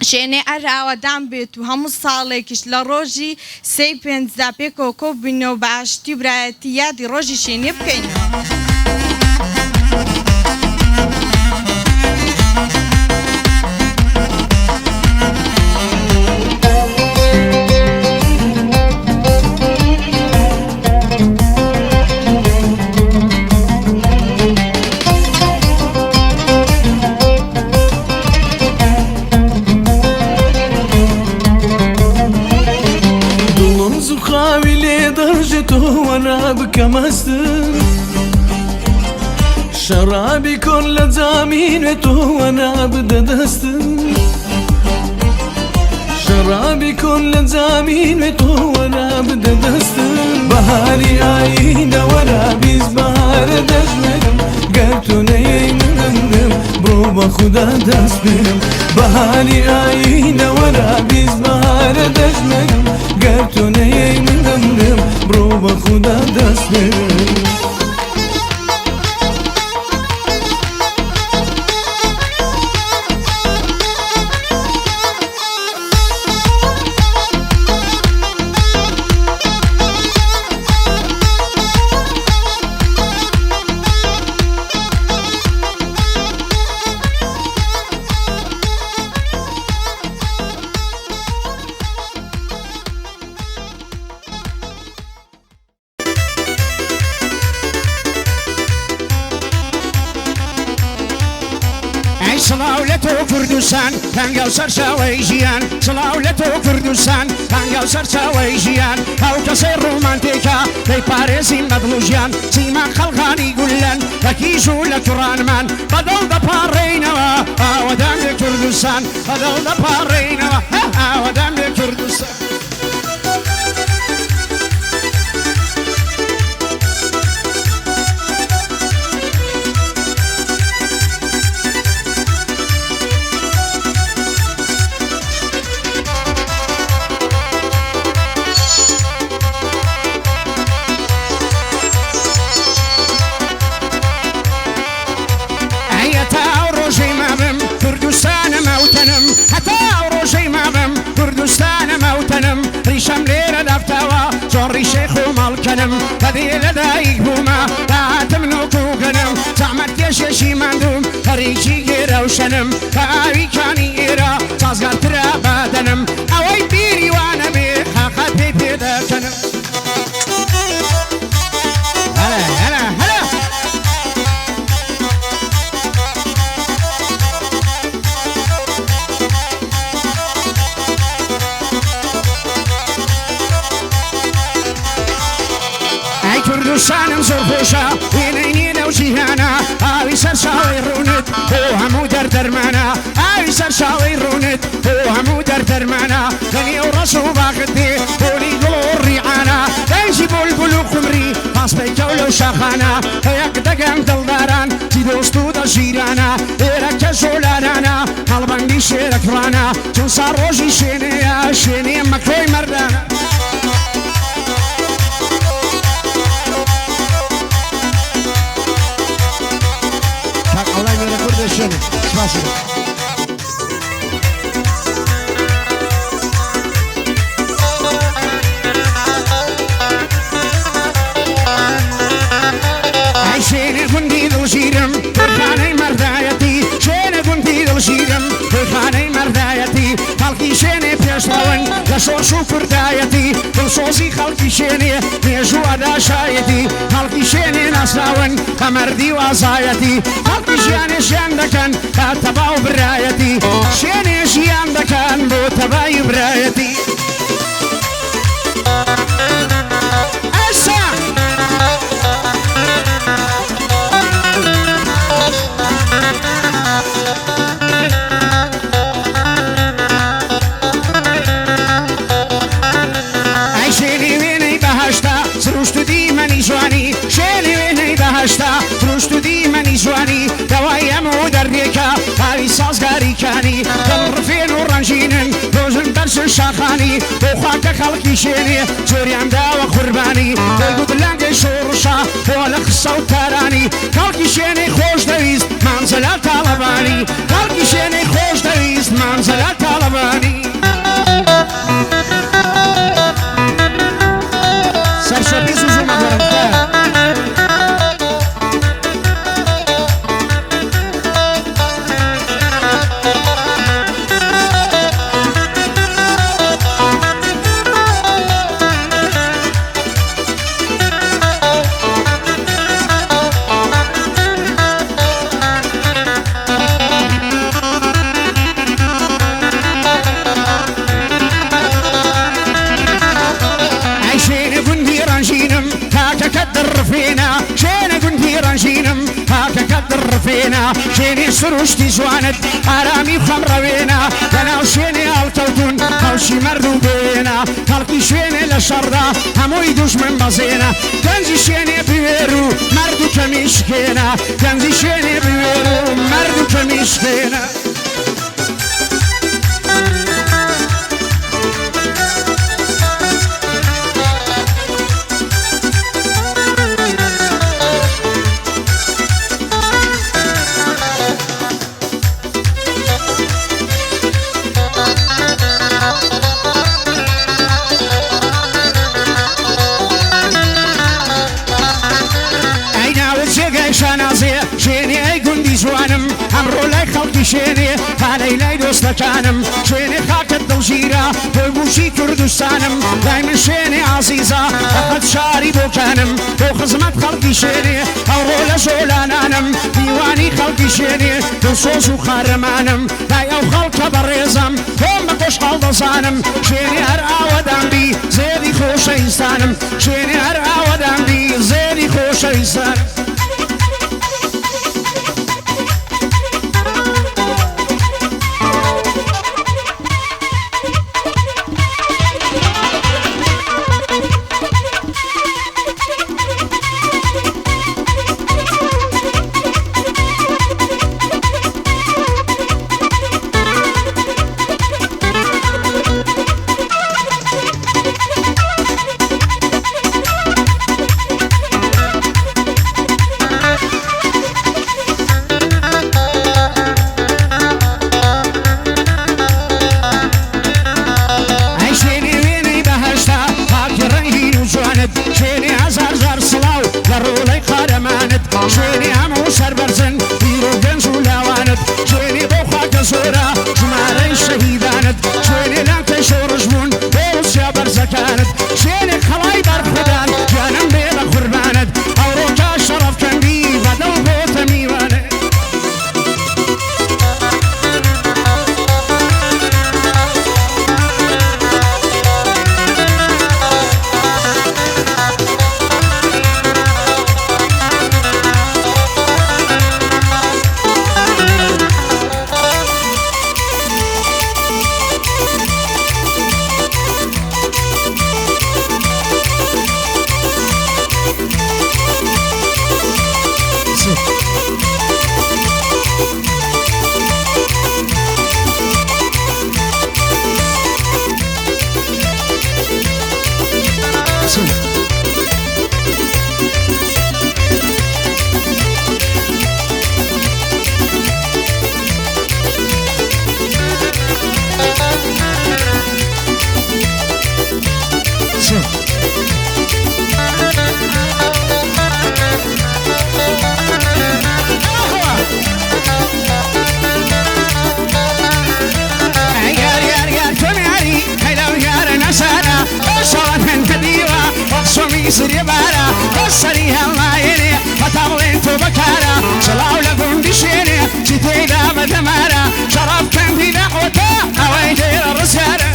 شوێنێ ئەراوەدان بێت و هەموو ساڵێکیش لە ڕۆژی 3-5 پێکەوە کۆ ببینەوە بە ئاشتی و برایەتی یادی ڕۆژی شوێنێ بکەینەوە.
شرابي كل زامين وانا بدأ دستن شرابي كل زامين وانا بدأ دستن بهاري عينا ولا بيز بهار دجمن قلتوني من بروبا خدا دستن بهاري عينا ولا بيز بهار دجمن قلتوني من بروبا خدا دستن.
سڵاو لە تۆ کوردستان هەنگاو سەرچاوەی ژیان سڵاو لە تۆ کوردستان هەنگاو سەرچاوەی ژیان ئەو کەسەی ڕۆمانتێکە دەی پارێزین بە دڵ و ژیان سیمان خەڵخانی گولەن لە کیژ و لە کوڕانمان بەدڵ دەپاڕێینەوە ئاوەدام لێ کوردستان بەدڵ دەپاڕێینەوە ئاوەدام لێ کوردستان ریشم لێرە دەفتەوە چۆن ڕیشەی خۆمەڵکەنم بەدێ لە دایک بوومە داهاتم نۆک و گەنم زەحمەت کێشێشی ماندوم هەریکی گێرە و شەنم کە ئاویکانی ئێرە سازگارترە بەدەنم ئەوەی بیری وانە بێ حەقەت پێی پێدەکەنم کوردستانم زۆر خۆشە وێنەی نێنە و جیهانە ئاوی سەر شاوەی ڕوونت بۆ هەموو دەردەرمانە ئاوی سەر شاوەی ڕوونت بۆ هەموو دەردەرمانە لەنێو ڕەش و باخت دێ بۆلی گوڵ و ڕیعانە دایشی بولبول و قمری پاسپەی کەول و شاخانە هەیەک دەگەم دڵداران تی دۆست و دەژیرانە ئێرە کە ژۆلانانە هەڵبەندی شێرەکڕانە چون سا ڕۆژی شوێنەیە شوێنێ مەکۆی مەردانە شنو سپاسی شێنێ گوندی دڵژیرم خانەی مەردایەتی شێنێ گوندی دڵژیرم خانەی مەردایەتی خەڵکی شوێنێ پێشڵەون لە شۆش و کوردایەتی دڵسۆزی خەڵکی شوێنێ مێژوو ئەداشایەتی خەڵکی شوێنێ ناسراون بە مەردی و ئازایەتی خەڵکی ژیانێ ژیان دەکەن تا تەبا و برایەتی شوێنێ ژیان دەکەن بۆ تەبای و برایەتی جوانی دوای ئەمە دەردێکە ئاوی سازگاریکانی دڵڕفێن و ڕەنجینن دۆژن بەرشن شاخانی بۆ خواکە خەڵکی شوێنێ جۆریان داوە قوربانی دەیگوت لەنگەی شۆڕشا بۆ لە قسە و تارانی خەڵکی شوێنەی خۆش دەویست مامزەلا تاڵەبانی خەڵکی شوێنەی خۆش دەویست مامزەلا تاڵەبانی سەرشەپی سوزومە گەرمتە شوێنێ سروشتی جوانت ئارامی خەمڕەوێنە لەناو شوێنێ ئاڵکەوتون هەوشی مەرد و بێنە خەڵکی شوێنێ لە شەڕدا هەمووی دوژمن بەزێنە گەنجی شوێنێ بوێر و مەرد و کەمیشکێنە گەنجی شوێنێ بوێر و مەرد و کەمیشکێنە شوێنی ئەی گوندی جوانم ئەمڕۆ لای خەڵکی شوێنێ پالەی لای دۆستەکانم شوێنێ خاکت دڵگیرە بۆ گوشی کوردستانم لای من شوێنێ عزیزە فقط شاری بۆکانم بۆ خزمەت خەڵکی شوێنێ ئەوڕۆ لە ژۆلانانم دیوانی خەڵکی شوێنێ دڵسۆز و خارەمانم لای ئەو خەڵکە بەڕێزم خۆم بە خۆشحاڵ دەزانم شوێنێ هەر ئاوەدانبی زێری خۆشەویستانم شوێنێ هەر ئاوەدانبی زێری خۆشەویستانم شوێنی هەموو سەربەرزن پیر و گەنج و لاوانت شوێنی بۆ خاکە زۆرە ژمارەی شەهیدانت شوێنی لانکەی شۆڕژ بوون بۆ وسیا بەرزەکانت شوێنی خەڵای بەرخودان گیانم بێ بە قوربانت ئەوڕۆکە شەڕەفکەندی بەدڵ بۆتە میوانت سري بارا وصري هاللايني وطاولين تو بكارا سلاو لكم بشيني جيتي دا بدمارا شرف كان في دعوتا اوي جير الرسالة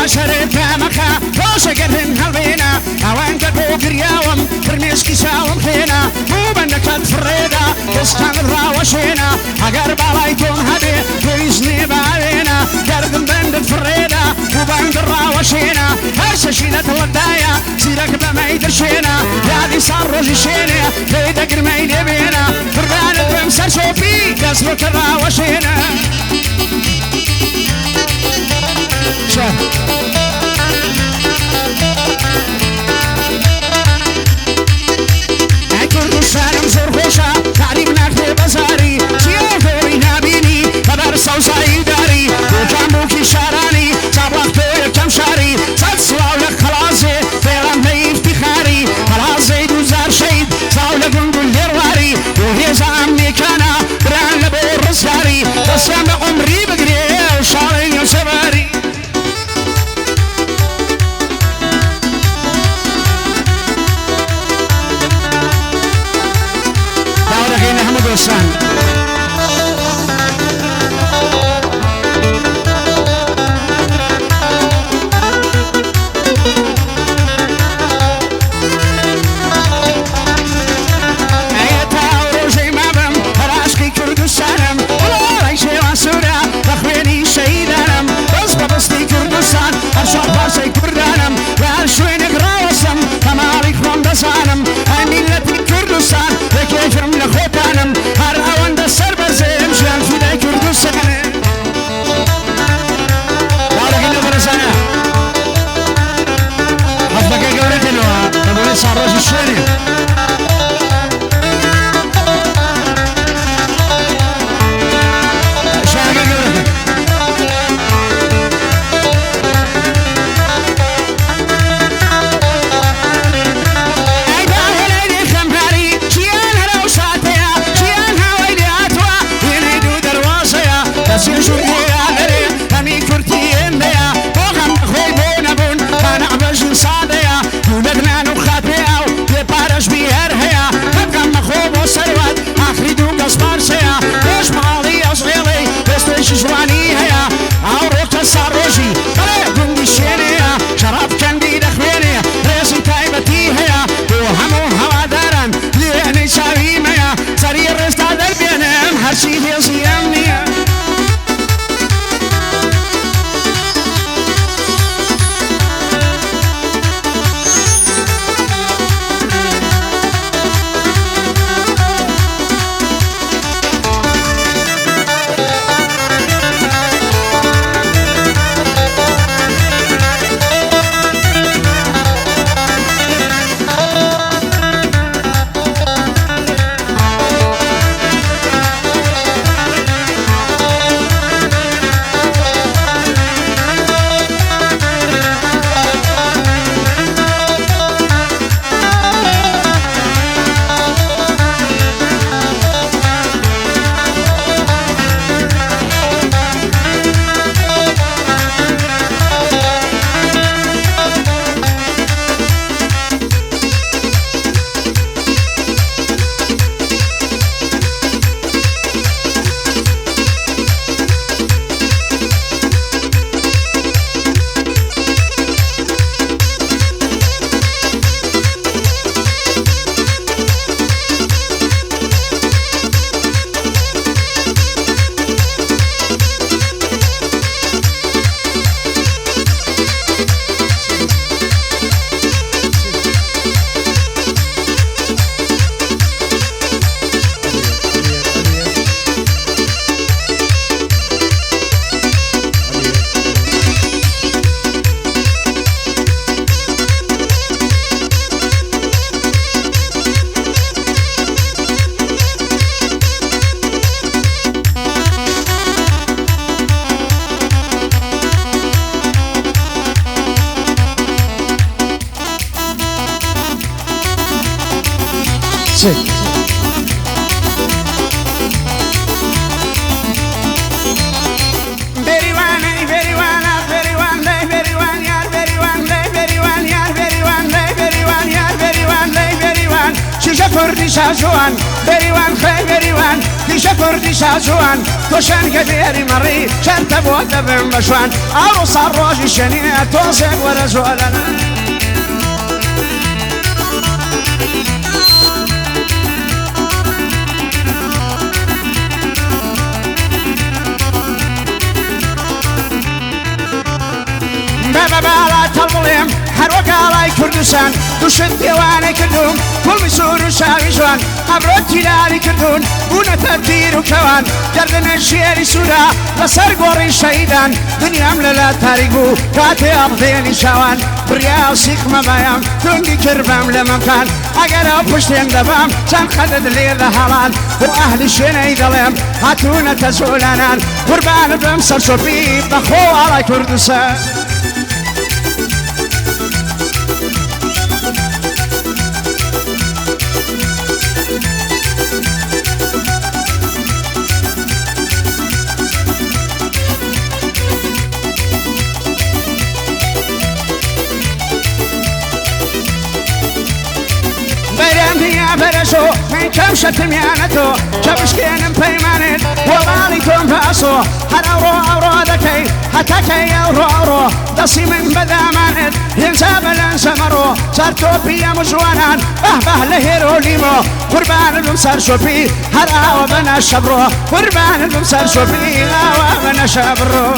شريف مخا روشة قرن هالبينا اوان قدو قرياوم فرميسكي ساوم خينا مو بنكت فريدا كستان الراوشينا اقر بالايتون هدي ويزني بالينا قردن بند فريدا وبند الراوشينا هرشة شيلة الودايا سيرك بما يدرشينا يادي صار روجي شينا ليدا قرما يدبينا فربان البمسر شوفي قصرك الراوشينا كردستانم زۆر خۆشە تعریف ناکرێ بەزاری چیەوەی نابینی بەبەر سەوزایی داری بۆکان بووکی شارانی چاوەختۆ یەکەم شاری چەند سڵاو لە خەڵازێ فێڵەم لە ئیفتیخاری خەڵازەی دووزار شەید ساو لە گوند و لێڕواری بۆ هێزە ئەمریکانە بران لە بۆ ڕزگاری دەستیان بە عومری بگرێ و شاڵی نێوسەواری دوستان كردستانم والله شيء سورة تخويني شهيدانم بس ببسطي كردستان أرشاد بارسي كردانم يا شوين قراوسم كمالي خون دسانم أي ملتي كردستان بكيفرم لخوتانم هر شيرين شاجوان بريوان خي بريوان كيشا كردي شاجوان توشان كبيري مري شرط بود بن بشوان عروس الروج الشنية توزق ورزولنا بابا بالا تلبليم هروك علي كردستان دوشت ديواني كردوم كل مسور وشاوي جوان عبرتي لاري كردون بونا تدير وكوان دردن الشيري سودا لسر قوري شهيدان دنيا مللا تاريقو كاتي أبضيني شوان بريا وسيق مبايام تنقي كربام لمكان اگر پشتين دبام چند خدد لي ذهلان واهل الشيني دلم هاتونا تزولانان قربان بمسر شوفي بخو على كردستان برشو من كم شتم يانتو كبشكين بيمانت ومالي توم باسو هر أورو دكي حتى كي أورو دسي من بدامانت ينساب الانسمرو صارتو بيا مجوانان بهبه لهيرو ليمو قربان المسار شوفي هر آوا بنا شبرو قربان المسار شوفي آوا بنا شبرو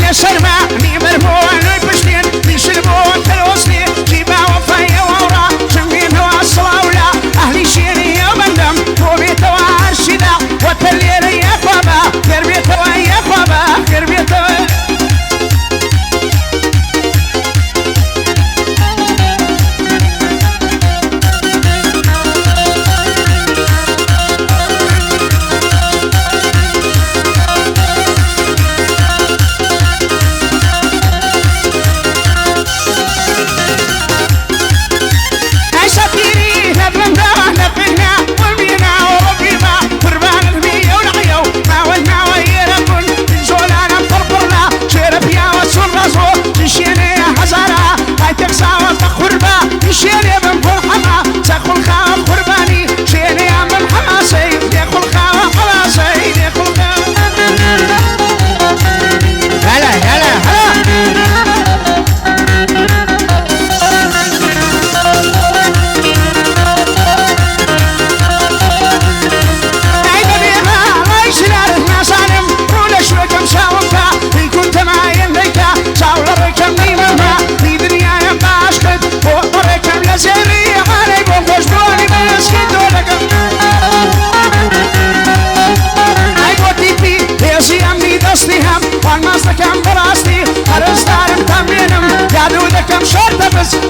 لە شەرمانی بەربووەنەوەی پشتێن میشربەوە کەلۆسنێ جیبا وەفایە وەڕا چمێنەوە سڵاولا ئەهلی شێنیە بەندەم بۆ بێتەوە هەرشیدا وەتە لێرە یەخوابە گەربێتەوە یەخوابە گەربێتەوە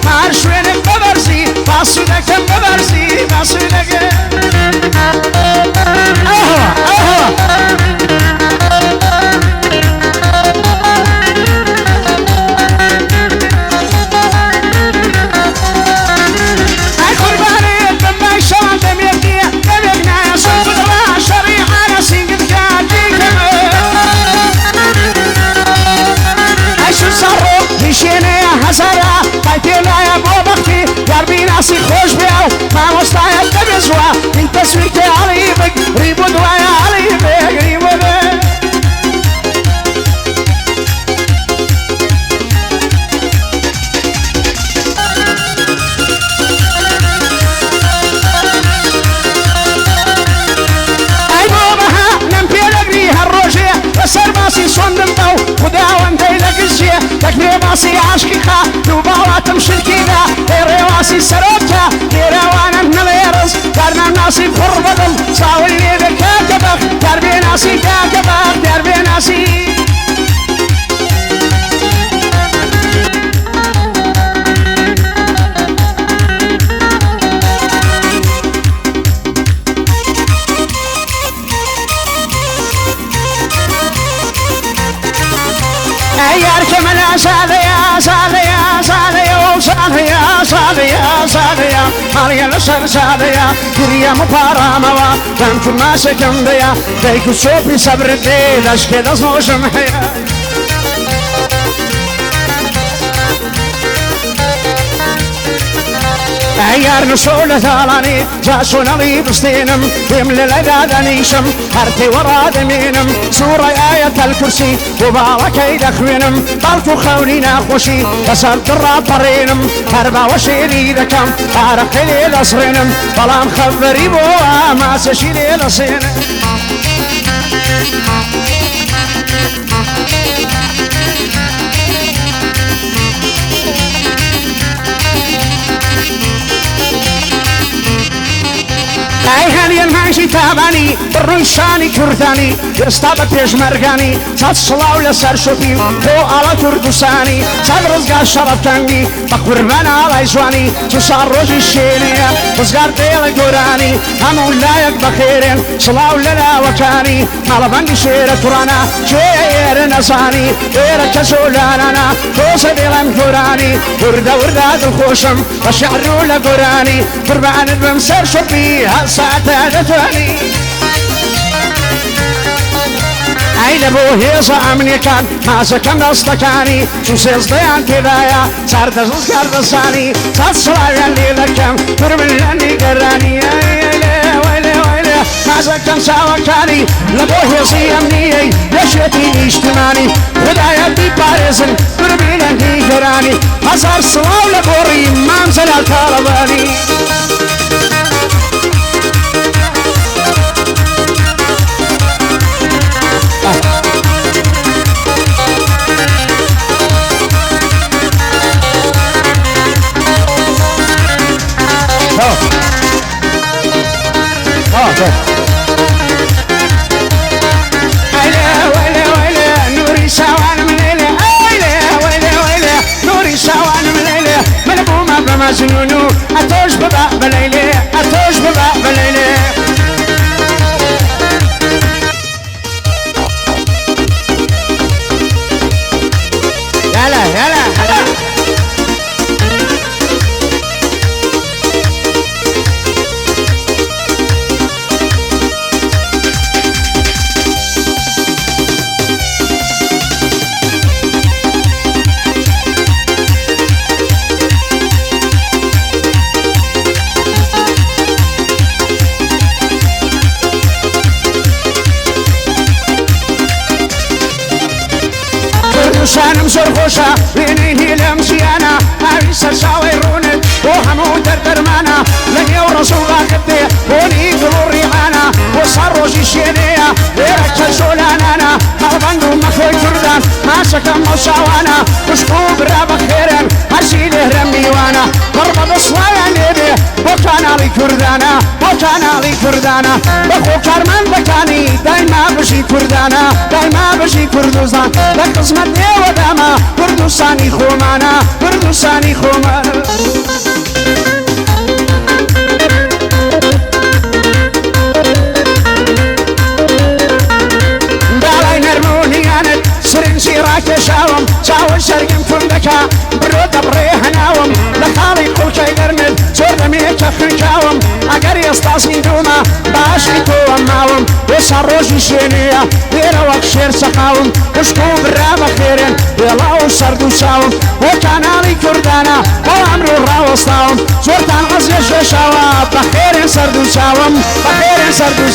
مار شوێنێک بەبەرزی باسی دەکەم بەبەرزی باسی دەکەم ئای قوربانێت بەمای شەوان دەمێت نییە دەمێک نایە سەر بدڵا شەڕی عانە سینگت کاتیکەمە ئای شو سەڕۆ نشێنەیە هەزارە پێلایە بۆ بەختی یاربیناسی خۆش بێ و مامۆستایە دەبێ زووە این تەسویرکە هەڵی بک ڕیبوو دوایە هەڵی بێک ڕیبوو بێ ئەی بۆ بەها نەم پێدەگری هەر ڕۆژێ لەسەر باسی سۆندم بە و خوداوەندەی لەگزیێ دەکرێ باسی عاشقی خا دوو باواتم شرکیدا ڕێواسی سەرۆکە لێراوانم نەڵێڕز کارنام ناسی پڕ بەدڵ چاوەی لێ دەکاتە بەخ دەربێ ناسی کاکە بەخ دەربێ ناسی يارك من ساليا ساليا ساليا ساليا ساليا ساليا ماريا لسر ساليا كريا مباراموا كان في الناس كم بيا ديك صوبي صبر الليل اشكي دزوجم حيا عيار نسول ثالاني جاسون علي بستينم يمل الأدادنيشم هرتي ورا دمينم سورة آية الكرسي وبارك يدخوينم طلتو خولي ناخوشي بسر درا برينم هربا وشيري ذكم عارق ليل أصرينم بلام خبري بوا ما سشي ليل أصينم ئای هەلیەن مانگی تابانی بڕووی شانی کوردانی ئێستا بە پێشمەرگانی چەند سڵاو لەسەر شوپی بۆ ئاڵە کوردستانی چەند ڕزگار شەڕەفکەنگی بە قوربان ئاڵای جوانی چوسا ڕۆژی شێنەیە ڕزگار دێڵە گۆرانی هەموو لایەک بەخێرێن سڵاو لە لاوەکانی ماڵەبەندی شێرە توڕانە کوێ ئێرە نەزانی ئێرە کە زۆلانانە تۆزە دێڵم گۆرانی وردە وردا دڵخۆشم بە شەعر و لە گۆرانی قوربانت بم سەر شوپی ساعتها دتواني أي لبو هيزا أمني كان ما سكن دستكاني شو سيز ضيان كذايا صار تزكر دساني صار صلاة اللي لكم ترمي لاني قراني ويلي ويلي ما سكن ساوكاني لبو هيزا أمني لشيتي اجتماني خدايا بي بارزن ترمي لاني قراني صار صلاة لبوري ما انزل الكهرباني کوردستانم زۆر خۆشە وێنەی لەم ژیانە ئاوی سەرچاوی ڕوونت بۆ هەموو دەردەرمانە لە نێو ڕەسوڵاکت دێ بۆنی دڵ و ڕیحانە بۆ سەر ڕۆژی شوێنەیە لێرە کەلشۆلانانە هەڵبەند و مەخۆی کوردان ماچەکەم مەڵشاوانە خوشک و برا بەخێرن هەرچی لێرە میوانە بڕ بە دەسڵایان لێبێ بۆ کاناڵی کوردانە بۆ کاناڵی کوردانە بەخۆ کارمەندەکانی دایما بژی کوردانە دایما بژی کوردستان لە قزمەت ئێوەدامە کوردستانی خۆمانە کوردستانی خۆمانە داڵای نەرمونیانت سرنجی ڕاکێشاوم چاوە شەرگم کوردەکە برۆ دەبڕێ هەناوم لە خاڵی قوڵکەی گەرمت زۆر دەمێکە خوێنکاوم ئەگەر ئێستاسنی دوومە باشی تۆوە ماوم ئێستا ڕۆژی شوێنەیە لێرە وەک شێر چەقاوم خوشک و برا بەخێرن وێڵاو و سەرد و چاوم بۆ کاناڵی کوردانە بۆ ئەمرۆ ڕاوەستاوم زۆرتان غەزێ شێشاوە بەخێرن سەرد و چاوم بەخێرن سەرد و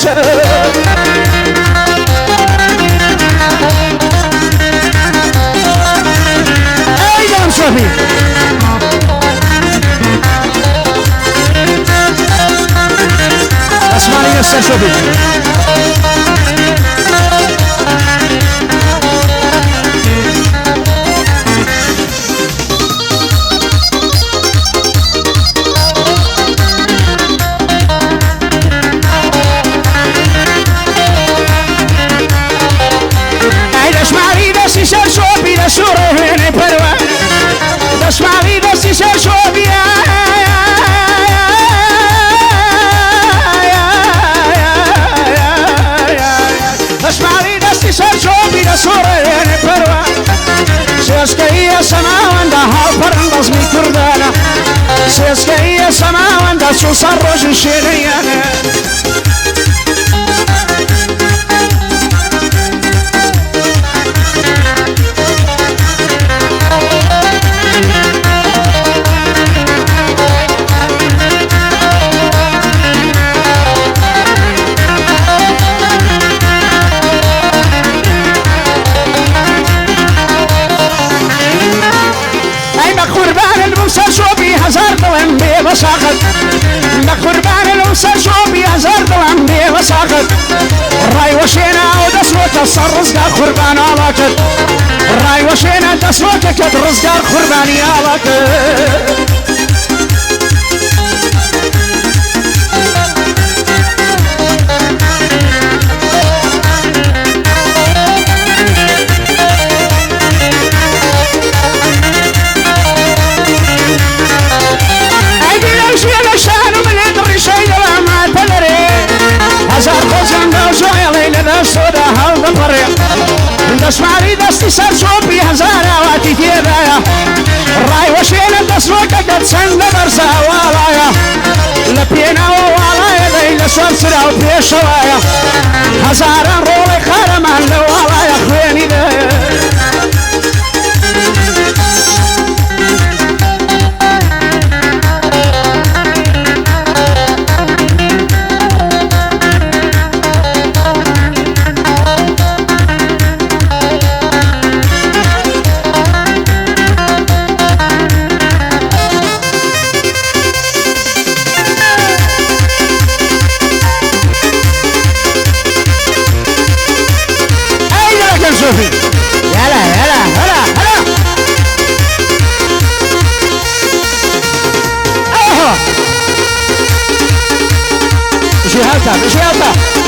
ایدان شوفی اسمعني نفسك شوفي شوره هني پروا دشمالی دستی شوبی دشمالی دستی شوبی شوره هني پروا سیاسکی سماوند ها پرنداز می کردانه سیاسکی سماوند چون سر روز شیریانه وساقط بقربان الأنثى شوبي هزار دوام بي وساقط الراي وشينا ودسوك الرزق قربان علاقت الراي وشينا دسوك الرزق قرباني علاقت دشمالی دستی سر شوبی هزار آواتی تیرایا رای وشین دسوک کد سند برسا والایا لپینا والایا دیل سر سرا و پیشوایا هزاران رول خارمان لوالایا خوینی ده يلا يلا هلا هلا ايوه مشي هالتا مشي هالتا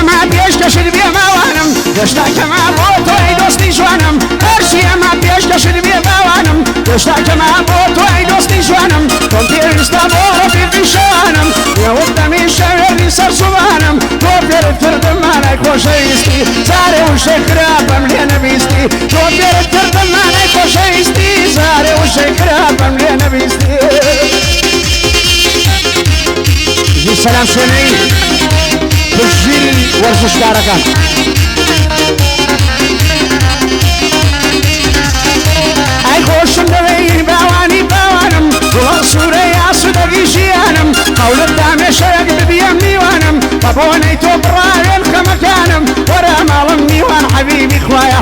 ما بيشكش اللي بيموانم دشتاك ما بوتو اي دوستي جوانم هرشي ما بيشكش اللي بيموانم دشتاك ما بوتو اي دوستي جوانم كنتير استابورو في شوانم يا قدامي شعري سر سبانم توفير تردم عليك وشيستي زاري وشكرا بملينا بيستي توفير تردم عليك وشيستي زاري وشكرا بملينا بيستي جي سلام شني بجيل ورزشكاركان مێشەیەک ببیە میوانم بەبۆنەی تۆ بڕایێن خەمەکانم وەرە ماڵم میوان حەبیبی خوایە